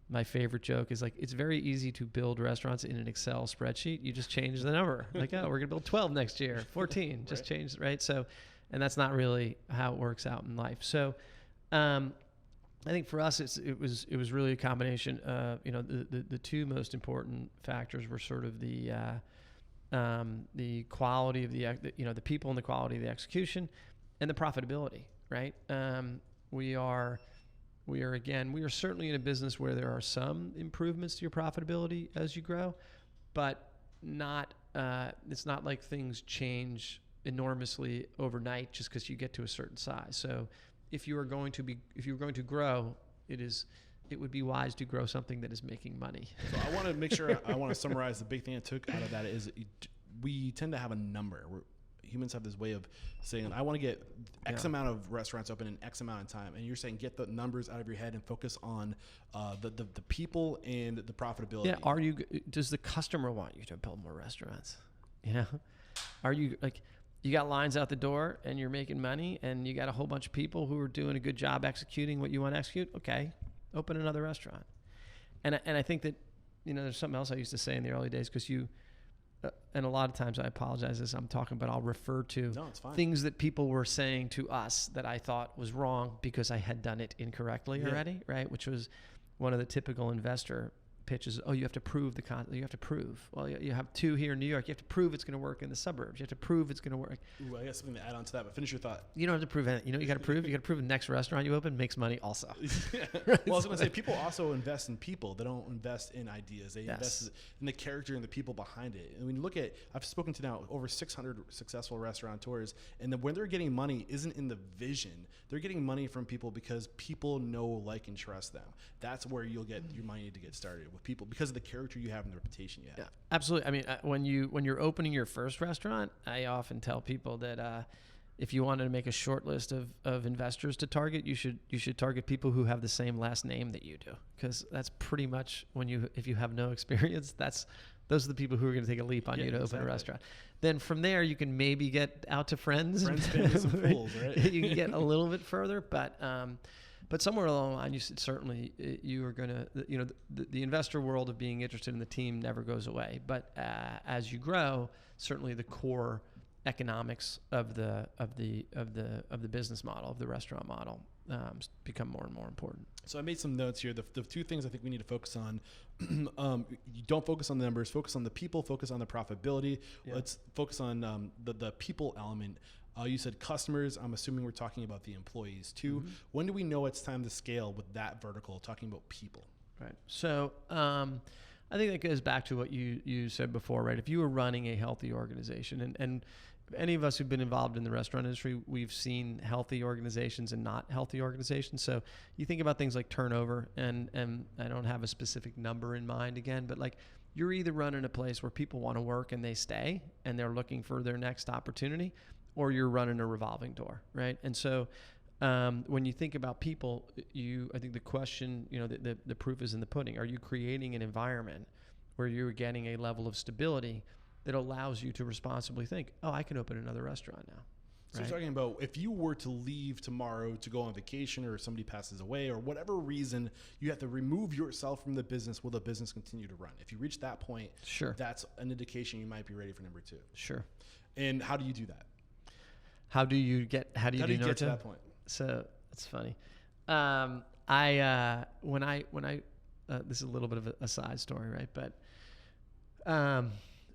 my favorite joke is like, it's very easy to build restaurants in an Excel spreadsheet. You just change the number. Like, oh, we're going to build 12 next year, 14, just right. change, right? So, and that's not really how it works out in life. So, I think for us, it was really a combination. The two most important factors were sort of the quality of the people and the quality of the execution, and the profitability. Right? We are we are certainly in a business where there are some improvements to your profitability as you grow, but it's not like things change enormously overnight just because you get to a certain size. So if you are going to grow, it would be wise to grow something that is making money. So I want to make sure I want to summarize the big thing I took out of that is we tend to have a number. Humans have this way of saying, I want to get X amount of restaurants open in X amount of time. And you're saying get the numbers out of your head and focus on the people and the profitability. Yeah. Does the customer want you to build more restaurants? You know, are you like, you got lines out the door and you're making money and you got a whole bunch of people who are doing a good job executing what you want to execute? Okay, open another restaurant. And I think that, there's something else I used to say in the early days, because and a lot of times I apologize as I'm talking, but I'll refer to things that people were saying to us that I thought was wrong because I had done it incorrectly already, right? Which was one of the typical investor pitches. Oh, you have to prove you have to prove. Well, you have two here in New York. You have to prove it's going to work in the suburbs. You have to prove it's going to work. Ooh, I got something to add on to that, but finish your thought. You don't have to prove anything. You got to prove. You got to prove the next restaurant you open makes money also. Well, I was going to say, people also invest in people. They don't invest in ideas. They invest in the character and the people behind it. And when you look at, I've spoken to now over 600 successful restaurateurs, and when they're getting money isn't in the vision. They're getting money from people because people know, like, and trust them. That's where you'll get your money to get started with people, because of the character you have and the reputation you have. Yeah, absolutely. I mean, when you're opening your first restaurant, I often tell people that if you wanted to make a short list of investors to target, you should target people who have the same last name that you do, because that's pretty much if you have no experience, those are the people who are going to take a leap on you to open a restaurant. Then from there, you can maybe get out to friends, families, and fools, right? You can get a little bit further, but somewhere along the line, you are going to, the investor world of being interested in the team never goes away. But as you grow, certainly the core economics of the business model, of the restaurant model, become more and more important. So I made some notes here. The two things I think we need to focus on, you don't focus on the numbers, focus on the people, focus on the profitability. Yeah. Let's focus on the people element. You said customers. I'm assuming we're talking about the employees too. Mm-hmm. When do we know it's time to scale with that vertical, talking about people? Right. So I think that goes back to what you said before, right? If you were running a healthy organization, and any of us who've been involved in the restaurant industry, we've seen healthy organizations and not healthy organizations. So you think about things like turnover, and I don't have a specific number in mind again, but like, you're either running a place where people want to work and they stay and they're looking for their next opportunity, or you're running a revolving door, right? And so when you think about people, I think the question, the proof is in the pudding. Are you creating an environment where you're getting a level of stability that allows you to responsibly think, oh, I can open another restaurant now? So you're talking about, if you were to leave tomorrow to go on vacation, or somebody passes away, or whatever reason, you have to remove yourself from the business. Will the business continue to run? If you reach that point, sure, that's an indication you might be ready for number two. Sure. And how do you do that? How do you get to that point? So it's funny. When I this is a little bit of a side story, right? But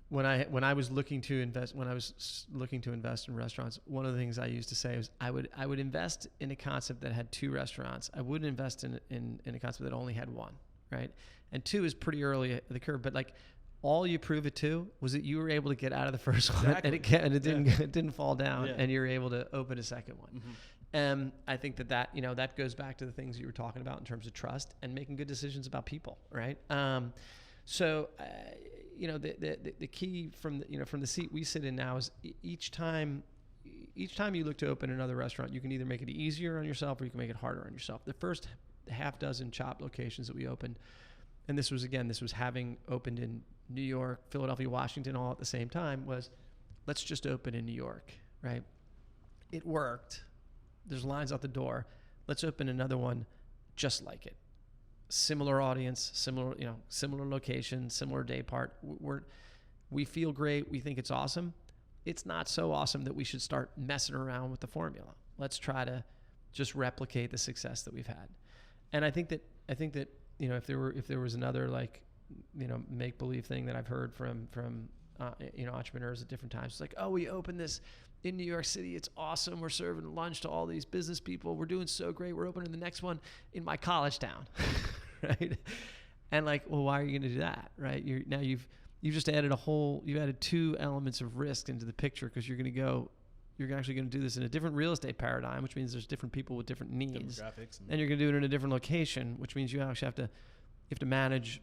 when I was looking to invest in restaurants, one of the things I used to say was I would invest in a concept that had two restaurants. I wouldn't invest in a concept that only had one, right? And two is pretty early at the curve, but like, all you prove it to was that you were able to get out of the first one, and it didn't fall down, and you're able to open a second one. Mm-hmm. And I think that goes back to the things you were talking about in terms of trust and making good decisions about people, right? So the key from the seat we sit in now is each time you look to open another restaurant, you can either make it easier on yourself or you can make it harder on yourself. The first half dozen Chopt locations that we opened, and this was having opened in New York, Philadelphia, Washington, all at the same time, was let's just open in New York, right? It worked. There's lines out the door. Let's open another one just like it. Similar audience, similar location, similar day part. We feel great. We think it's awesome. It's not so awesome that we should start messing around with the formula. Let's try to just replicate the success that we've had. And I think that if there was another make believe thing that I've heard from entrepreneurs at different times. It's like, oh, we opened this in New York City. It's awesome. We're serving lunch to all these business people. We're doing so great. We're opening the next one in my college town, right? And like, well, why are you going to do that, right? You've just added you've added 2 elements of risk into the picture, because you're actually going to do this in a different real estate paradigm, which means there's different people with different needs. Demographics. And you're going to do it in a different location, which means you actually have to manage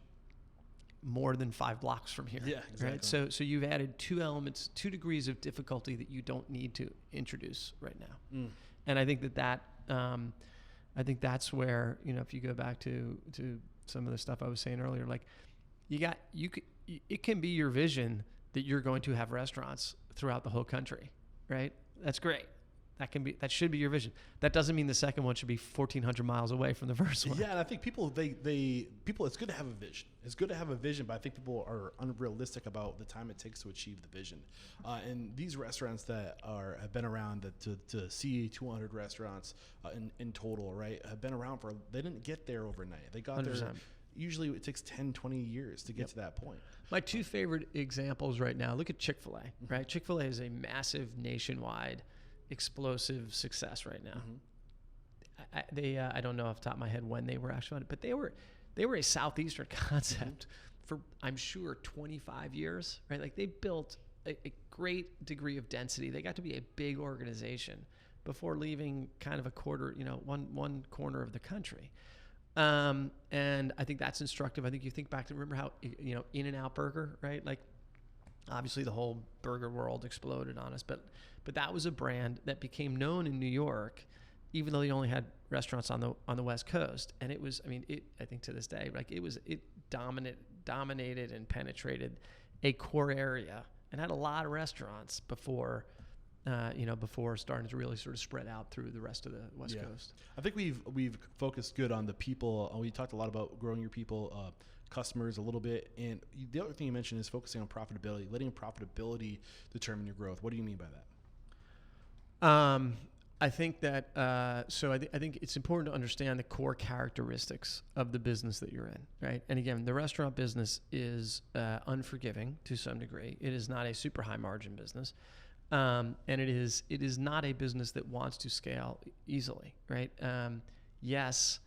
more than 5 blocks from here. Yeah, exactly. Right? So you've added 2 elements, 2 degrees of difficulty that you don't need to introduce right now. And I think I think that's where, if you go back to some of the stuff I was saying earlier, like it can be your vision that you're going to have restaurants throughout the whole country, right? That's great. That should be your vision. That doesn't mean the second one should be 1,400 miles away from the first one. Yeah, and I think people, it's good to have a vision. It's good to have a vision, but I think people are unrealistic about the time it takes to achieve the vision. And these restaurants that have been around, to see 200 restaurants in total, right, have been around they didn't get there overnight. They got 100%. There. Usually it takes 10, 20 years to get to that point. My 2 favorite examples right now, look at Chick-fil-A, right? Chick-fil-A is a massive nationwide explosive success right now. I don't know off the top of my head when they were actually on it, but they were a Southeastern concept for, I'm sure, 25 years, right? Like, they built a great degree of density. They got to be a big organization before leaving kind of a quarter, one corner of the country. And I think that's instructive. I think you think back to, remember how, In-N-Out Burger, right? Like, obviously the whole burger world exploded on us, but that was a brand that became known in New York, even though they only had restaurants on the West Coast. And it was, I think to this day, like, it dominated and penetrated a core area and had a lot of restaurants before starting to really sort of spread out through the rest of the West Coast. I think we've focused good on the people. We talked a lot about growing your people, customers a little bit. And the other thing you mentioned is focusing on profitability, letting profitability determine your growth. What do you mean by that? I think that, I think it's important to understand the core characteristics of the business that you're in, right? And again, the restaurant business is unforgiving to some degree. It is not a super high margin business. And it is not a business that wants to scale easily, right? Yes,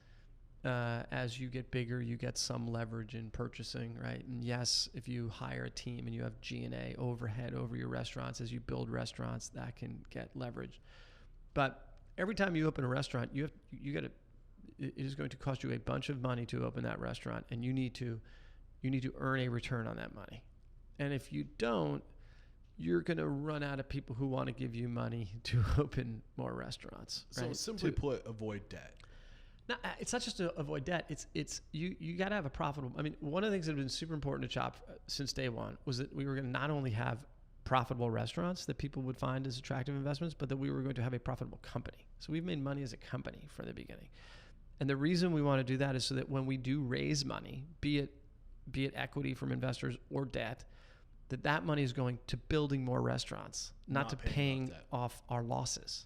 as you get bigger, you get some leverage in purchasing, right? And yes, if you hire a team and you have G&A overhead over your restaurants, as you build restaurants, that can get leverage. But every time you open a restaurant, it is going to cost you a bunch of money to open that restaurant, and you need to earn a return on that money. And if you don't, you're going to run out of people who want to give you money to open more restaurants. So right? simply put, avoid debt. No, it's not just to avoid debt. It's you got to have a profitable. One of the things that has been super important to Chopt since day one was that we were going to not only have profitable restaurants that people would find as attractive investments, but that we were going to have a profitable company. So we've made money as a company from the beginning. And the reason we want to do that is so that when we do raise money, be it equity from investors or debt, that money is going to building more restaurants, not to paying off our losses.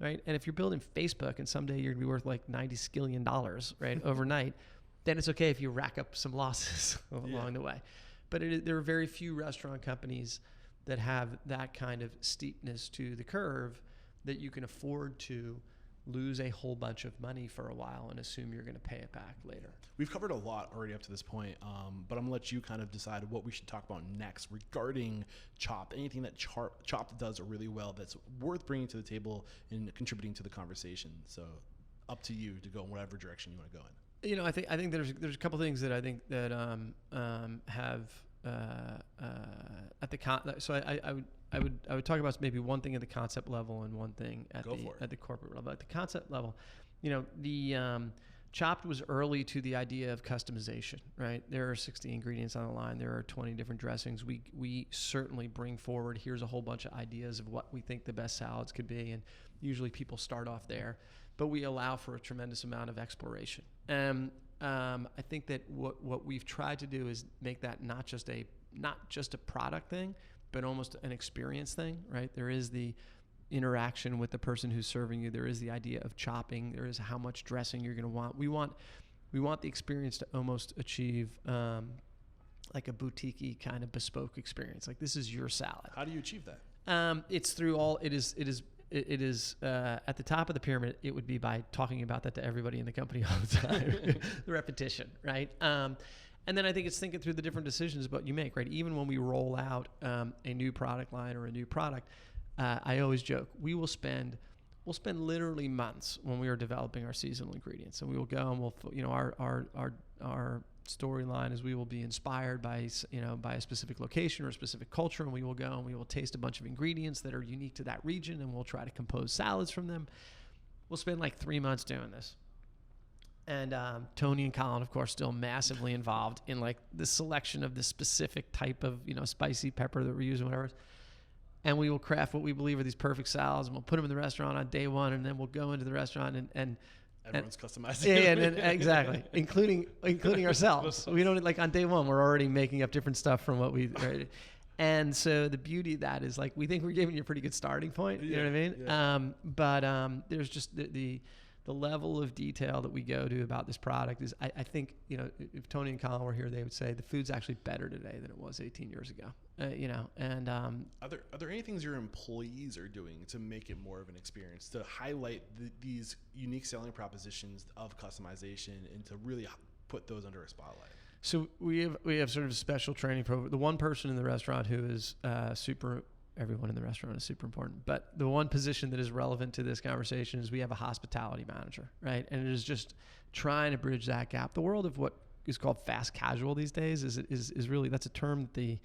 Right? And if you're building Facebook and someday you're going to be worth like $90 skillion, right, overnight, then it's okay if you rack up some losses along the way. But there are very few restaurant companies that have that kind of steepness to the curve that you can afford to lose a whole bunch of money for a while and assume you're going to pay it back later. We've covered a lot already up to this point, but I'm going to let you kind of decide what we should talk about next regarding Chopt. Anything that Chopt does really well that's worth bringing to the table and contributing to the conversation. So up to you to go in whatever direction you want to go in. I think there's a couple things that I think that have at the so I would talk about maybe one thing at the concept level and one thing at the corporate level. At the concept level, the Chopt was early to the idea of customization, right? There are 60 ingredients on the line. There are 20 different dressings. We certainly bring forward, here's a whole bunch of ideas of what we think the best salads could be, and usually people start off there, but we allow for a tremendous amount of exploration. I think that what we've tried to do is make that not just a product thing, but almost an experience thing, right? There is the interaction with the person who's serving you. There is the idea of chopping. There is how much dressing you're going to want. We want the experience to almost achieve like a boutique-y kind of bespoke experience. Like, this is your salad. How do you achieve that? It's through it is at the top of the pyramid. It would be by talking about that to everybody in the company all the time. The repetition, right? And then I think it's thinking through the different decisions what you make, right? Even when we roll out a new product line or a new product, I always joke, we'll spend literally months when we are developing our seasonal ingredients. And we will go and our storyline is we will be inspired by a specific location or a specific culture, and we will go and we will taste a bunch of ingredients that are unique to that region, and we'll try to compose salads from them. We'll spend like 3 months doing this. And Tony and Colin, of course, still massively involved in like the selection of the specific type of spicy pepper that we're using, whatever. And we will craft what we believe are these perfect salads, and we'll put them in the restaurant on day one, and then we'll go into the restaurant and everyone's customizing. Yeah, and exactly, including ourselves. We don't like on day one we're already making up different stuff from what we. Right? And so the beauty of that is like we think we're giving you a pretty good starting point. You know what I mean? Yeah. But there's just the level of detail that we go to about this product is, I think, if Tony and Colin were here, they would say the food's actually better today than it was 18 years ago. And are there any things your employees are doing to make it more of an experience, to highlight these unique selling propositions of customization and to really put those under a spotlight? So we have sort of a special training program. The one person in the restaurant who is everyone in the restaurant is super important. But the one position that is relevant to this conversation is we have a hospitality manager, right? And it is just trying to bridge that gap. The world of what is called fast casual these days is really, that's a term that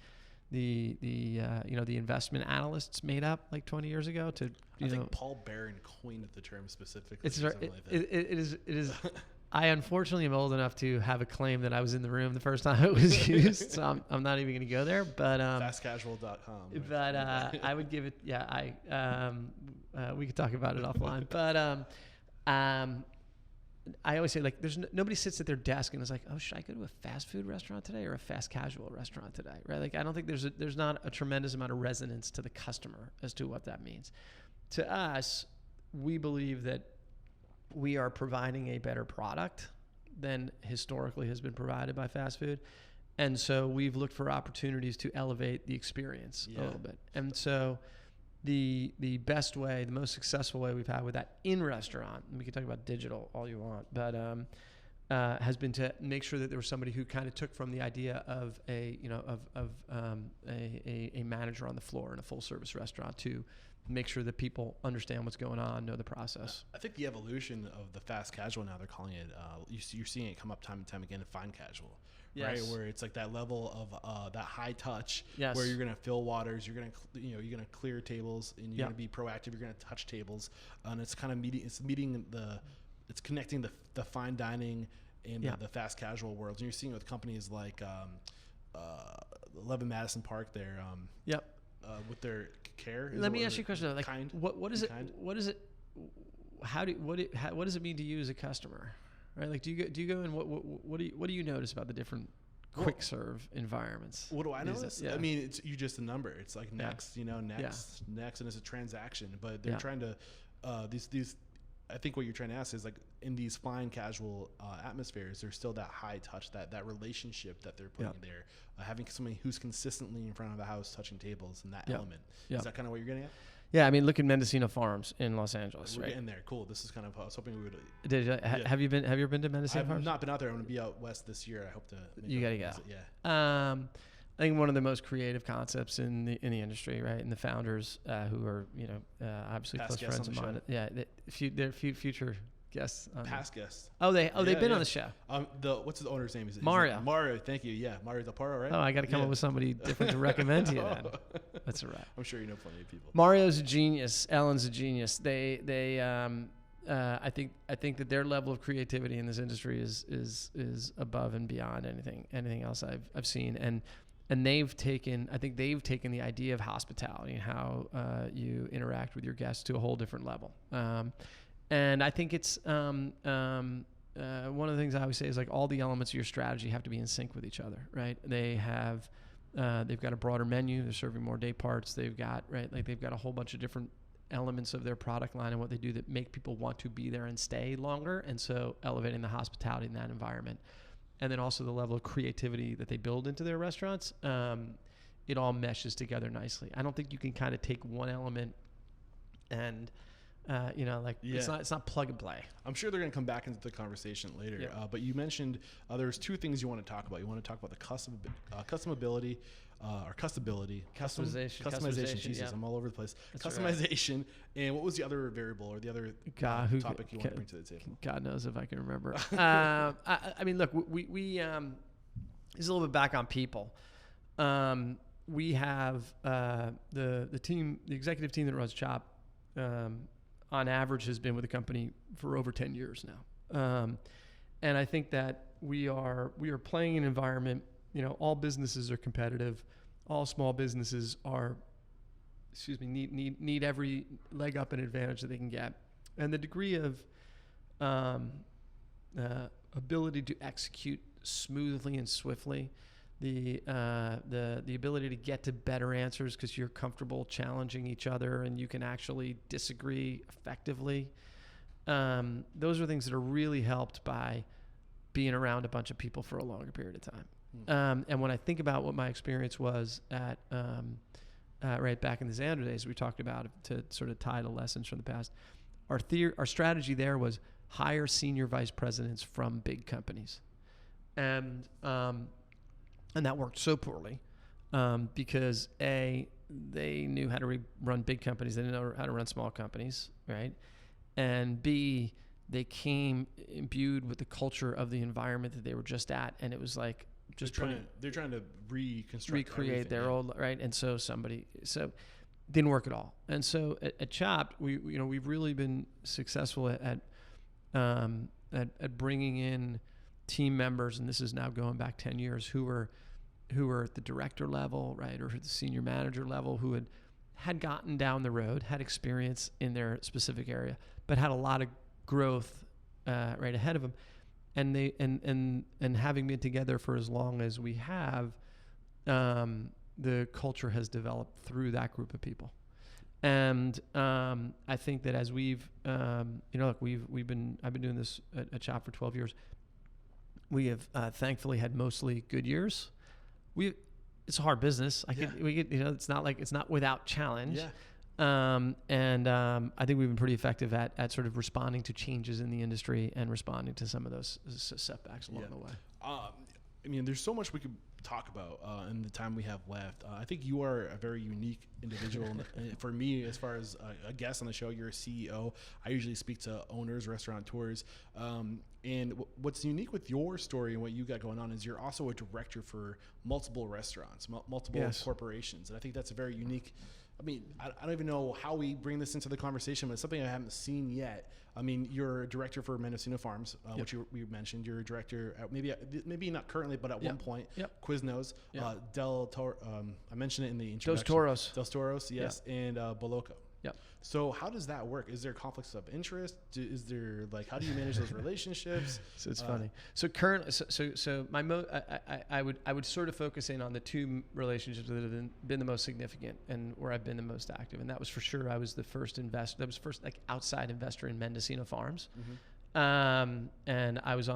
the investment analysts made up like 20 years ago to, I think Paul Barron coined the term specifically. It's right. It is. I unfortunately am old enough to have a claim that I was in the room the first time it was used, so I'm not even going to go there. But fastcasual.com. But I would give it. Yeah, we could talk about it offline. But I always say, like, nobody sits at their desk and is like, oh, should I go to a fast food restaurant today or a fast casual restaurant today? Right? Like, I don't think there's not a tremendous amount of resonance to the customer as to what that means. To us, we believe that we are providing a better product than historically has been provided by fast food. And so we've looked for opportunities to elevate the experience a little bit. And so the best way, the most successful way we've had with that in restaurant, and we can talk about digital all you want, but has been to make sure that there was somebody who kind of took from the idea of a manager on the floor in a full service restaurant to make sure that people understand what's going on, know the process. I think the evolution of the fast casual, now they're calling it, you're seeing it come up time and time again, fine casual, right? Where it's like that level of that high touch, where you're going to fill waters, you're going to clear tables, and you're going to be proactive, you're going to touch tables, and it's kind of it's connecting the fine dining and the fast casual worlds. And you're seeing it with companies like 11 Madison Park there. With their care. Let me ask you a question. Like, kind? What is it? What is it? What does it mean to you as a customer? Right? Like, do you go and what do you notice about the different quick serve environments? What do I notice? I mean, you're just a number. It's like next, next, and it's a transaction. But they're trying to these. I think what you're trying to ask is, like, in these fine casual atmospheres, there's still that high touch, that relationship that they're putting there. Having somebody who's consistently in front of the house touching tables, and that element. Is that kind of what you're getting at? Yeah, I mean, look at Mendocino Farms in Los Angeles. We're getting there. Cool. This is kind of, I was hoping we would. Have you ever been to Mendocino Farms? I've not been out there. I'm going to be out west this year. I hope to. You got to go. Yeah. I think one of the most creative concepts in the industry, right? And the founders, who are obviously past close friends of mine. Show. They're future guests. Past guests. Oh, they've been on the show. What's his owner's name? Mario. Mario, thank you. Yeah, Mario Del Paro, right? Oh, I got to come up with somebody different to recommend to you then. That's all right. I'm sure you know plenty of people. Mario's a genius. Ellen's a genius. I think that their level of creativity in this industry is above and beyond anything else I've seen. And they've taken the idea of hospitality and how you interact with your guests to a whole different level. And I think it's one of the things I always say is, like, all the elements of your strategy have to be in sync with each other, right? They've got a broader menu. They're serving more day parts. They've got a whole bunch of different elements of their product line and what they do that make people want to be there and stay longer. And so elevating the hospitality in that environment. and then also the level of creativity that they build into their restaurants, it all meshes together nicely. I don't think you can kind of take one element and it's not plug and play. I'm sure they're going to come back into the conversation later. Yeah. But you mentioned there's two things you want to talk about. You want to talk about the customization. Jesus, yeah. I'm all over the place. That's Customization. Right. And what was the other variable or the other topic you want to bring to the table? God knows if I can remember. I mean, look, we this is a little bit back on people. We have the team, the executive team that runs Chopt, on average has been with the company for over 10 years now. And I think that we are playing an environment, all businesses are competitive. All small businesses need every leg up and advantage that they can get. And the degree of ability to execute smoothly and swiftly, the ability to get to better answers because you're comfortable challenging each other and you can actually disagree effectively. Those are things that are really helped by being around a bunch of people for a longer period of time. And when I think about what my experience was at right back in the Xando days, we talked about to sort of tie to lessons from the past. Our strategy there was hire senior vice presidents from big companies, and that worked so poorly because A, they knew how to run big companies, they didn't know how to run small companies, right? And B, they came imbued with the culture of the environment that they were just at, and it was like they're trying to recreate their old, right? And so didn't work at all. And so at Chopt, we've really been successful at bringing in team members, and this is now going back 10 years, who were at the director level, right, or at the senior manager level, who had gotten down the road, had experience in their specific area, but had a lot of growth right ahead of them. And they and having been together for as long as we have, the culture has developed through that group of people. And I think that as I've been doing this at Chopt for 12 years. We have thankfully had mostly good years. It's a hard business. It's not without challenge. Yeah. I think we've been pretty effective at sort of responding to changes in the industry and responding to some of those setbacks along the way. I mean, there's so much we could talk about in the time we have left. I think you are a very unique individual. For me, as far as a guest on the show, you're a CEO. I usually speak to owners, restaurateurs. And what's unique with your story and what you got going on is you're also a director for multiple restaurants, multiple corporations. And I think that's a very unique. I mean, I don't even know how we bring this into the conversation, but it's something I haven't seen yet. I mean, you're a director for Mendocino Farms, which we mentioned. You're a director, maybe not currently, but at one point. Quiznos, Del Toro. I mentioned it in the introduction. Dos Toros, yes, and Boloco. Yep. So how does that work? Is there conflicts of interest? Is there how do you manage those relationships? So it's funny. So currently, so my I would sort of focus in on the two relationships that have been the most significant and where I've been the most active, and that was for sure. I was the first investor. That was first outside investor in Mendocino Farms, and I was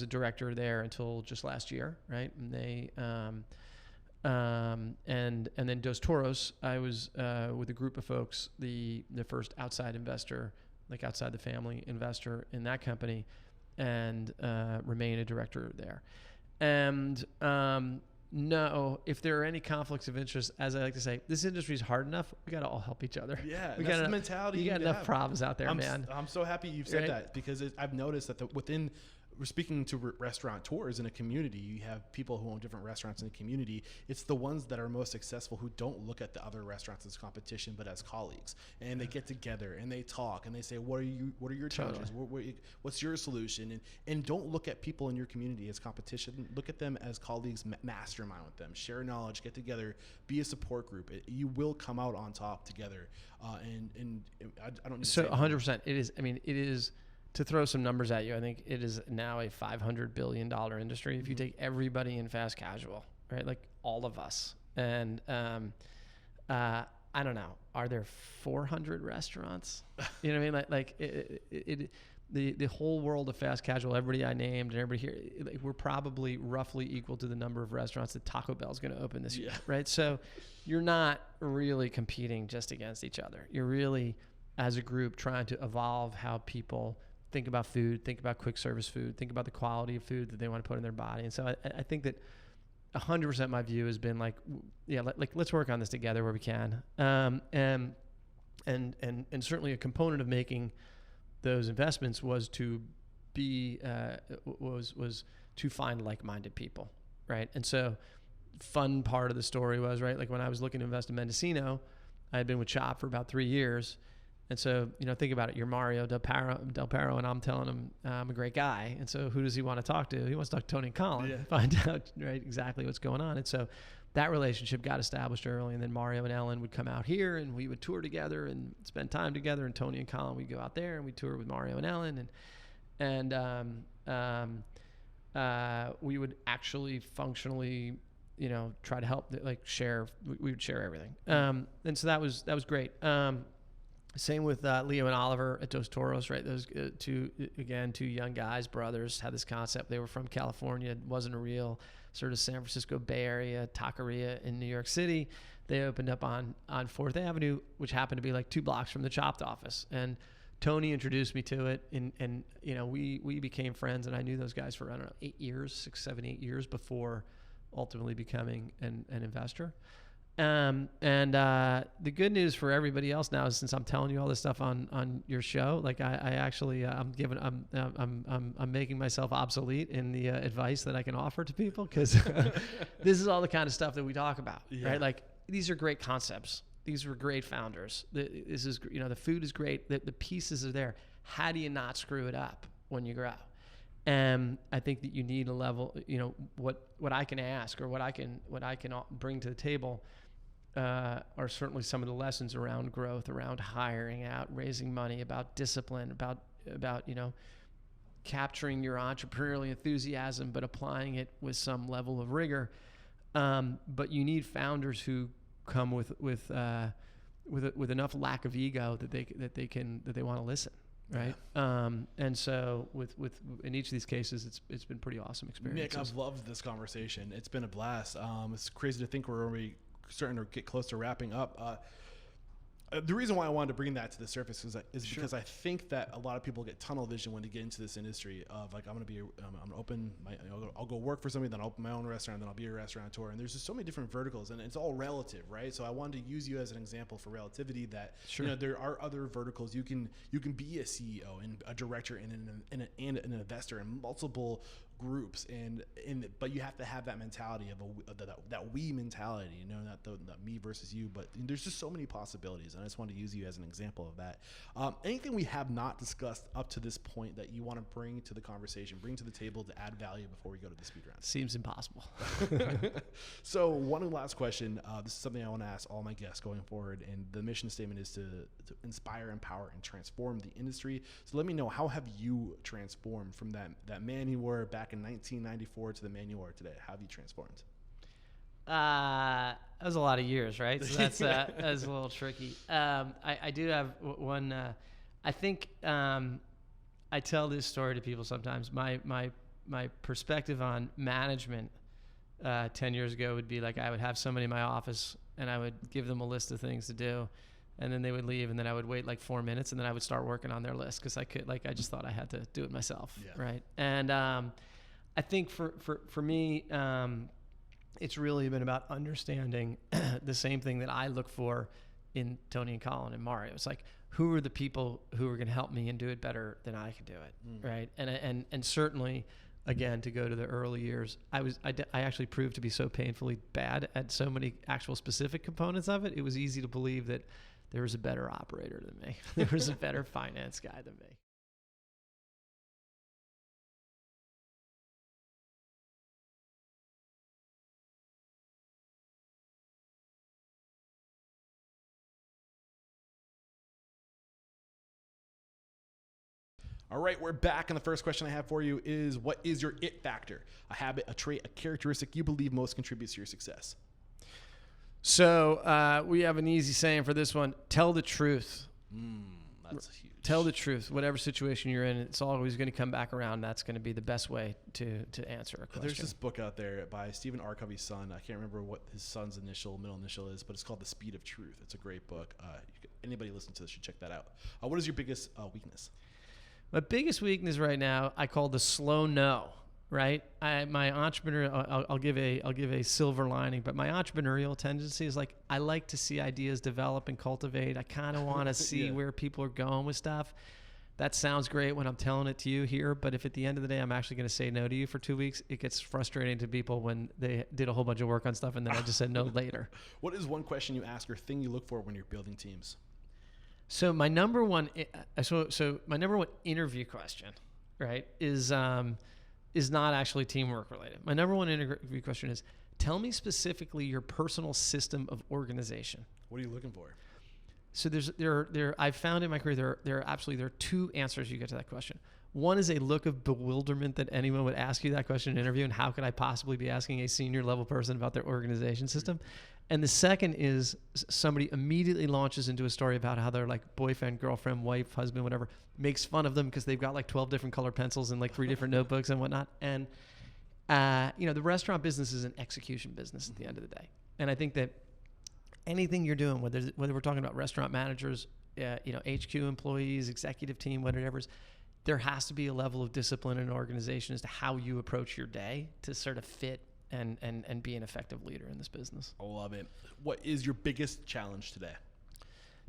a director there until just last year, right? And they. And then Dos Toros, I was with a group of folks, the first outside investor, outside the family investor in that company, and remain a director there. And no, if there are any conflicts of interest, as I like to say, this industry is hard enough. We got to all help each other. Yeah, that's the mentality. You got enough problems out there, man. I'm so happy you've said that because I've noticed that we're speaking to restaurateurs in a community. You have people who own different restaurants in a community. It's the ones that are most successful who don't look at the other restaurants as competition, but as colleagues. And they get together and they talk and they say, what are your challenges? What's your solution? And don't look at people in your community as competition. Look at them as colleagues, mastermind with them, share knowledge, get together, be a support group. You will come out on top together. And I don't need to say 100%. It is, it is, to throw some numbers at you, I think it is now a $500 billion industry. If you take everybody in fast casual, right? All of us. And I don't know, are there 400 restaurants? You know what I mean? the whole world of fast casual, everybody I named and everybody here, like, we're probably roughly equal to the number of restaurants that Taco Bell is going to open this year, right? So you're not really competing just against each other. You're really, as a group, trying to evolve how people think about food, think about quick service food, think about the quality of food that they want to put in their body. And so I think that 100% my view has been like, let's work on this together where we can. And certainly a component of making those investments was to be was to find like-minded people, right? And so fun part of the story was, right, like when I was looking to invest in Mendocino, I had been with Chopt for about 3 years. And so, think about it. You're Mario Del Paro, and I'm telling him I'm a great guy. And so who does he want to talk to? He wants to talk to Tony and Colin, find out, right, exactly what's going on. And so that relationship got established early, and then Mario and Ellen would come out here, and we would tour together and spend time together, and Tony and Colin would go out there, and we'd tour with Mario and Ellen, and we would actually functionally, try to help, like share. We would share everything, and so that was great. Same with Leo and Oliver at Dos Toros, right? Those two young guys, brothers, had this concept. They were from California. It wasn't a real sort of San Francisco Bay Area taqueria in New York City. They opened up on 4th Avenue, which happened to be like 2 blocks from the Chopt office. And Tony introduced me to it, and we became friends, and I knew those guys for, 8 years, 6, 7, 8 years before ultimately becoming an investor. The good news for everybody else now is, since I'm telling you all this stuff on your show, like I actually, I'm making myself obsolete in the advice that I can offer to people, because this is all the kind of stuff that we talk about, right? Like, these are great concepts. These were great founders. This is, the food is great. The pieces are there. How do you not screw it up when you grow? And I think that you need a level, what I can ask, or what I can bring to the table, are certainly some of the lessons around growth, around hiring out, raising money, about discipline, about capturing your entrepreneurial enthusiasm, but applying it with some level of rigor. But you need founders who come with enough lack of ego that they want to listen, right? Yeah. And so with in each of these cases, it's been pretty awesome experience. Nick, I've loved this conversation. It's been a blast. It's crazy to think we're already starting to get close to wrapping up. The reason why I wanted to bring that to the surface is because I think that a lot of people get tunnel vision when they get into this industry of, like, I'm going to open I'll go work for somebody, then I'll open my own restaurant, then I'll be a restaurateur. And there's just so many different verticals, and it's all relative, right? So I wanted to use you as an example for relativity, that, there are other verticals. You can be a CEO and a director and an investor in multiple groups, but you have to have that mentality of that we mentality, not the me versus you, but there's just so many possibilities, and I just wanted to use you as an example of that. Anything we have not discussed up to this point that you want to bring to the conversation, bring to the table to add value before we go to the speed round? Seems impossible. So one last question. This is something I want to ask all my guests going forward, and the mission statement is to inspire, empower, and transform the industry. So let me know, how have you transformed from that man you were back in 1994 to the man you are today? How have you transformed? That was a lot of years, right? So that's a little tricky. I do have one. I think I tell this story to people sometimes. My perspective on management 10 years ago would be like, I would have somebody in my office, and I would give them a list of things to do, and then they would leave, and then I would wait like 4 minutes, and then I would start working on their list, because I just thought I had to do it myself, right? And I think for me, it's really been about understanding the same thing that I look for in Tony and Colin and Mario. It's like, who are the people who are going to help me and do it better than I can do it, right? And certainly, again, to go to the early years, I actually proved to be so painfully bad at so many actual specific components of it. It was easy to believe that there was a better operator than me. There was a better finance guy than me. All right, we're back, and the first question I have for you is, what is your it factor? A habit, a trait, a characteristic you believe most contributes to your success? So we have an easy saying for this one: tell the truth. That's huge. Tell the truth. Whatever situation you're in, it's always going to come back around. That's going to be the best way to answer a question. There's this book out there by Stephen R. Covey's son. I can't remember what his son's middle initial is, but it's called The Speed of Truth. It's a great book. Anybody listening to this should check that out. What is your biggest weakness? My biggest weakness right now, I call the slow no. Right, my entrepreneur. I'll give a silver lining, but my entrepreneurial tendency is like I like to see ideas develop and cultivate. I kind of want to see where people are going with stuff. That sounds great when I'm telling it to you here, but if at the end of the day I'm actually going to say no to you for 2 weeks, it gets frustrating to people when they did a whole bunch of work on stuff and then I just said no later. What is one question you ask or thing you look for when you're building teams? So my number one, my number one interview question, right, is not actually teamwork related. My number one interview question is, tell me specifically your personal system of organization. What are you looking for? So I've found in my career, there are two answers you get to that question. One is a look of bewilderment that anyone would ask you that question in an interview, and how could I possibly be asking a senior level person about their organization system? And the second is somebody immediately launches into a story about how their like boyfriend, girlfriend, wife, husband, whatever, makes fun of them because they've got like 12 different color pencils and like 3 different notebooks and whatnot. And, the restaurant business is an execution business at the end of the day. And I think that anything you're doing, whether we're talking about restaurant managers, HQ employees, executive team, whatever it is, there has to be a level of discipline and organization as to how you approach your day to sort of fit and be an effective leader in this business. I love it. What is your biggest challenge today?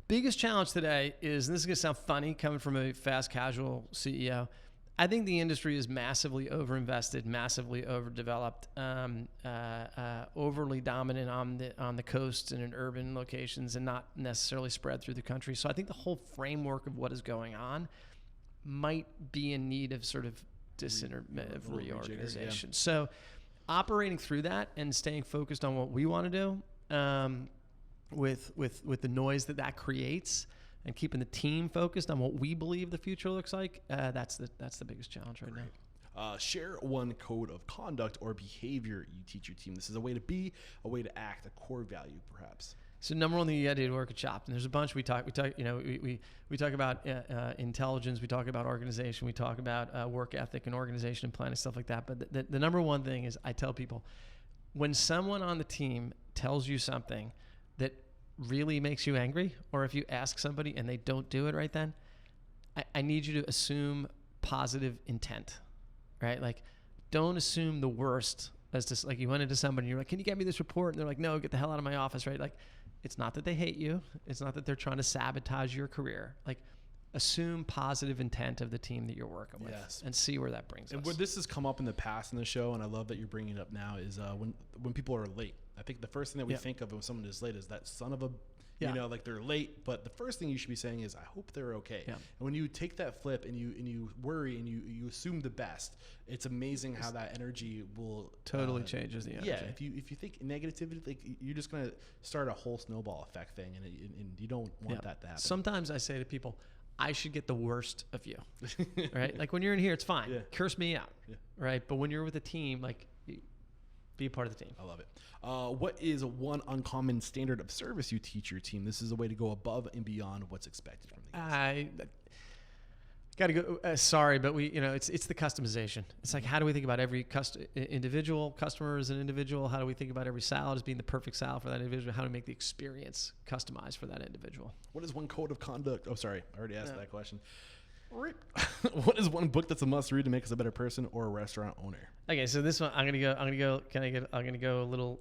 Biggest challenge today is, and this is going to sound funny coming from a fast casual CEO, I think the industry is massively overinvested, massively overdeveloped, overly dominant on the coast and in urban locations and not necessarily spread through the country. So I think the whole framework of what is going on might be in need of sort of reorganization. Yeah. So operating through that and staying focused on what we want to do with the noise that creates and keeping the team focused on what we believe the future looks like, that's the biggest challenge right now. Share one code of conduct or behavior you teach your team. This is a way to be, a way to act, a core value perhaps. So number one thing you got to do to work at Chopt, and there's a bunch we talk about intelligence, we talk about organization, we talk about work ethic and organization and planning, stuff like that. But the number one thing is I tell people, when someone on the team tells you something that really makes you angry, or if you ask somebody and they don't do it right then, I need you to assume positive intent, right? Like, don't assume the worst as to, like, you went into somebody and you're like, can you get me this report? And they're like, no, get the hell out of my office, right? Like, it's not that they hate you. It's not that they're trying to sabotage your career. Like, assume positive intent of the team that you're working with, and see where that brings us. And where this has come up in the past in the show, and I love that you're bringing it up now, is when people are late. I think the first thing that we think of when someone is late is that son of a, like they're late. But the first thing you should be saying is, I hope they're okay. Yeah. And when you take that flip and you worry and you assume the best, it's amazing how that energy will totally changes the energy. Yeah, if you think negativity, like, you're just gonna start a whole snowball effect thing, and you don't want that to happen. Sometimes I say to people, I should get the worst of you, right? Like, when you're in here, it's fine. Yeah. Curse me out, right? But when you're with a team, like, be a part of the team. I love it. What is one uncommon standard of service you teach your team? This is a way to go above and beyond what's expected from the guys. I got to go. Sorry, but it's the customization. It's like, how do we think about every individual customer as an individual? How do we think about every salad as being the perfect salad for that individual? How do we make the experience customized for that individual? What is one code of conduct? Oh, sorry, I already asked that question. What is one book that's a must read to make us a better person or a restaurant owner? Okay, so this one I'm gonna go a little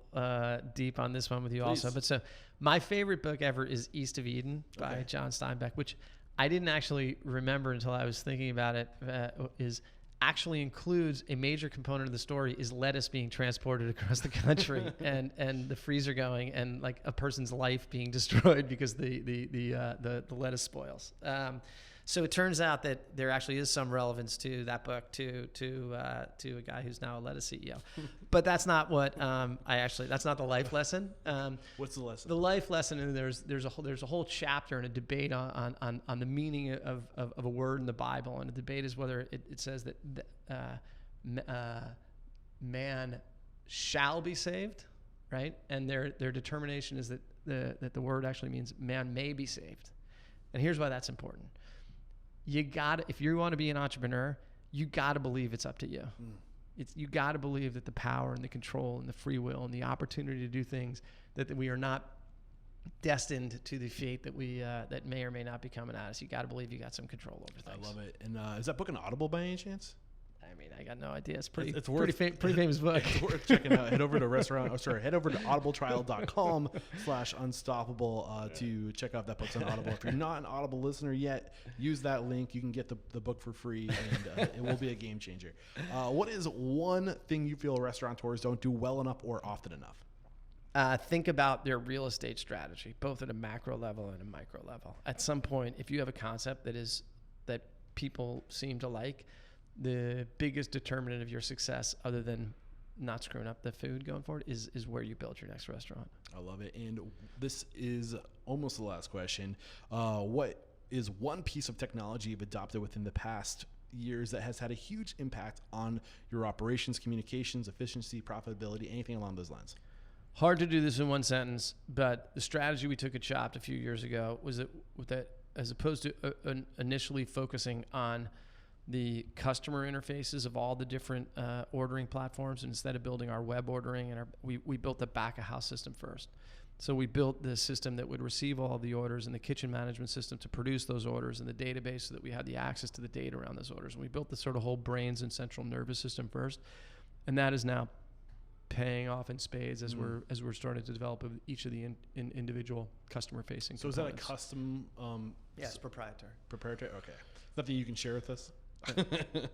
deep on this one with you. Please. Also. But so my favorite book ever is East of Eden by John Steinbeck, which I didn't actually remember until I was thinking about it. Is actually includes a major component of the story is lettuce being transported across the country and the freezer going and like a person's life being destroyed because the lettuce spoils. So it turns out that there actually is some relevance to that book to a guy who's now a lettuce CEO, but that's not what that's not the life lesson. What's the lesson? The life lesson, and there's a whole chapter and a debate on the meaning of a word in the Bible, and the debate is whether it says that man shall be saved, right? And their determination is that the word actually means man may be saved, and here's why that's important. if you want to be an entrepreneur, you got to believe it's up to you. You got to believe that the power and the control and the free will and the opportunity to do things that we are not destined to the fate that that may or may not be coming at us. You got to believe you got some control over things. I love it. And is that book an Audible by any chance? I mean, I got no idea. It's pretty famous book. It's worth checking out. Head over to audibletrial.com/unstoppable to check out that book's on Audible. If you're not an Audible listener yet, use that link. You can get the book for free, and it will be a game changer. What is one thing you feel restaurateurs don't do well enough or often enough? Think about their real estate strategy, both at a macro level and a micro level. At some point, if you have a concept that people seem to like, the biggest determinant of your success, other than not screwing up the food going forward, is where you build your next restaurant. I love it. And this is almost the last question. What is one piece of technology you've adopted within the past years that has had a huge impact on your operations, communications, efficiency, profitability, anything along those lines? Hard to do this in one sentence, but the strategy we took at Chopt a few years ago was that as opposed to initially focusing on the customer interfaces of all the different ordering platforms, and instead of building our web ordering, we built the back of house system first. So we built the system that would receive all the orders and the kitchen management system to produce those orders and the database so that we had the access to the data around those orders. And we built the sort of whole brains and central nervous system first, and that is now paying off in spades as we're starting to develop each of the individual customer facing. So components. Is that a custom? Yes, proprietary. Proprietary. Okay, nothing you can share with us.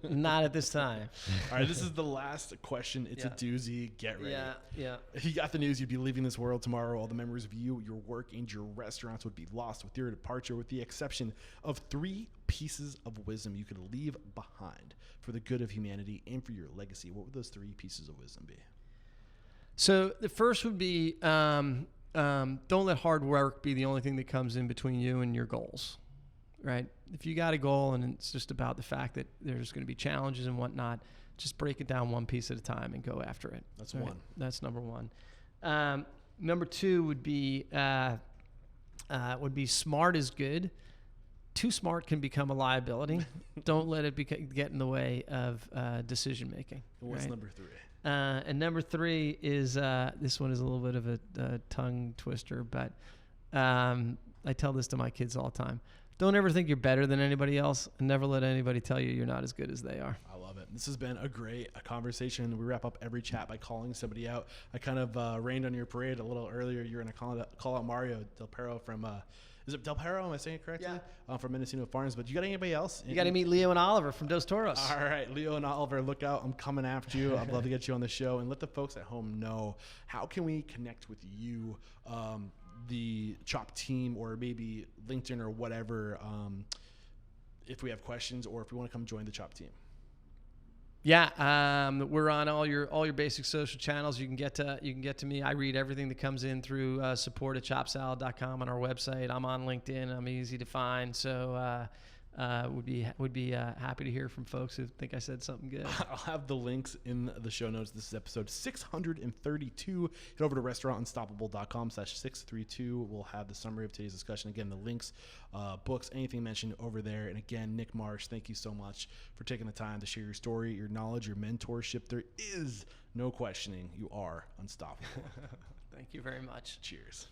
Not at this time. All right, this is the last question. It's a doozy. Get ready. Yeah. If you got the news, you'd be leaving this world tomorrow. All the memories of you, your work, and your restaurants would be lost with your departure, with the exception of 3 pieces of wisdom you could leave behind for the good of humanity and for your legacy. What would those 3 pieces of wisdom be? So the first would be don't let hard work be the only thing that comes in between you and your goals. Right? If you got a goal and it's just about the fact that there's going to be challenges and whatnot, just break it down one piece at a time and go after it. That's right? one. That's number one. Number 2 would be smart is good. Too smart can become a liability. Don't let it get in the way of decision making. What's number 3? And number 3 is this one is a little bit of a tongue twister, but I tell this to my kids all the time. Don't ever think you're better than anybody else, and never let anybody tell you you're not as good as they are. I love it. This has been a great conversation. We wrap up every chat by calling somebody out. I kind of rained on your parade a little earlier. You're going to call out Mario Del Perro from, is it Del Perro? Am I saying it correctly? Yeah. From Mendocino Farms. But you got anybody else? You got to meet Leo and Oliver from Dos Toros. All right, Leo and Oliver, look out. I'm coming after you. I'd love to get you on the show. And let the folks at home know, how can we connect with you, the Chopt team, or maybe LinkedIn or whatever, if we have questions or if we want to come join the Chopt team? Yeah, we're on all your basic social channels. You can get to me. I read everything that comes in through support at chopsalad.com on our website. I'm on LinkedIn. I'm easy to find. So would be happy to hear from folks who think I said something good. I'll have the links in the show notes. This is episode 632. Head over to restaurantunstoppable.com/632. We'll have the summary of today's discussion. Again, the links, books, anything mentioned over there. And again, Nick Marsh, thank you so much for taking the time to share your story, your knowledge, your mentorship. There is no questioning. You are unstoppable. Thank you very much. Cheers.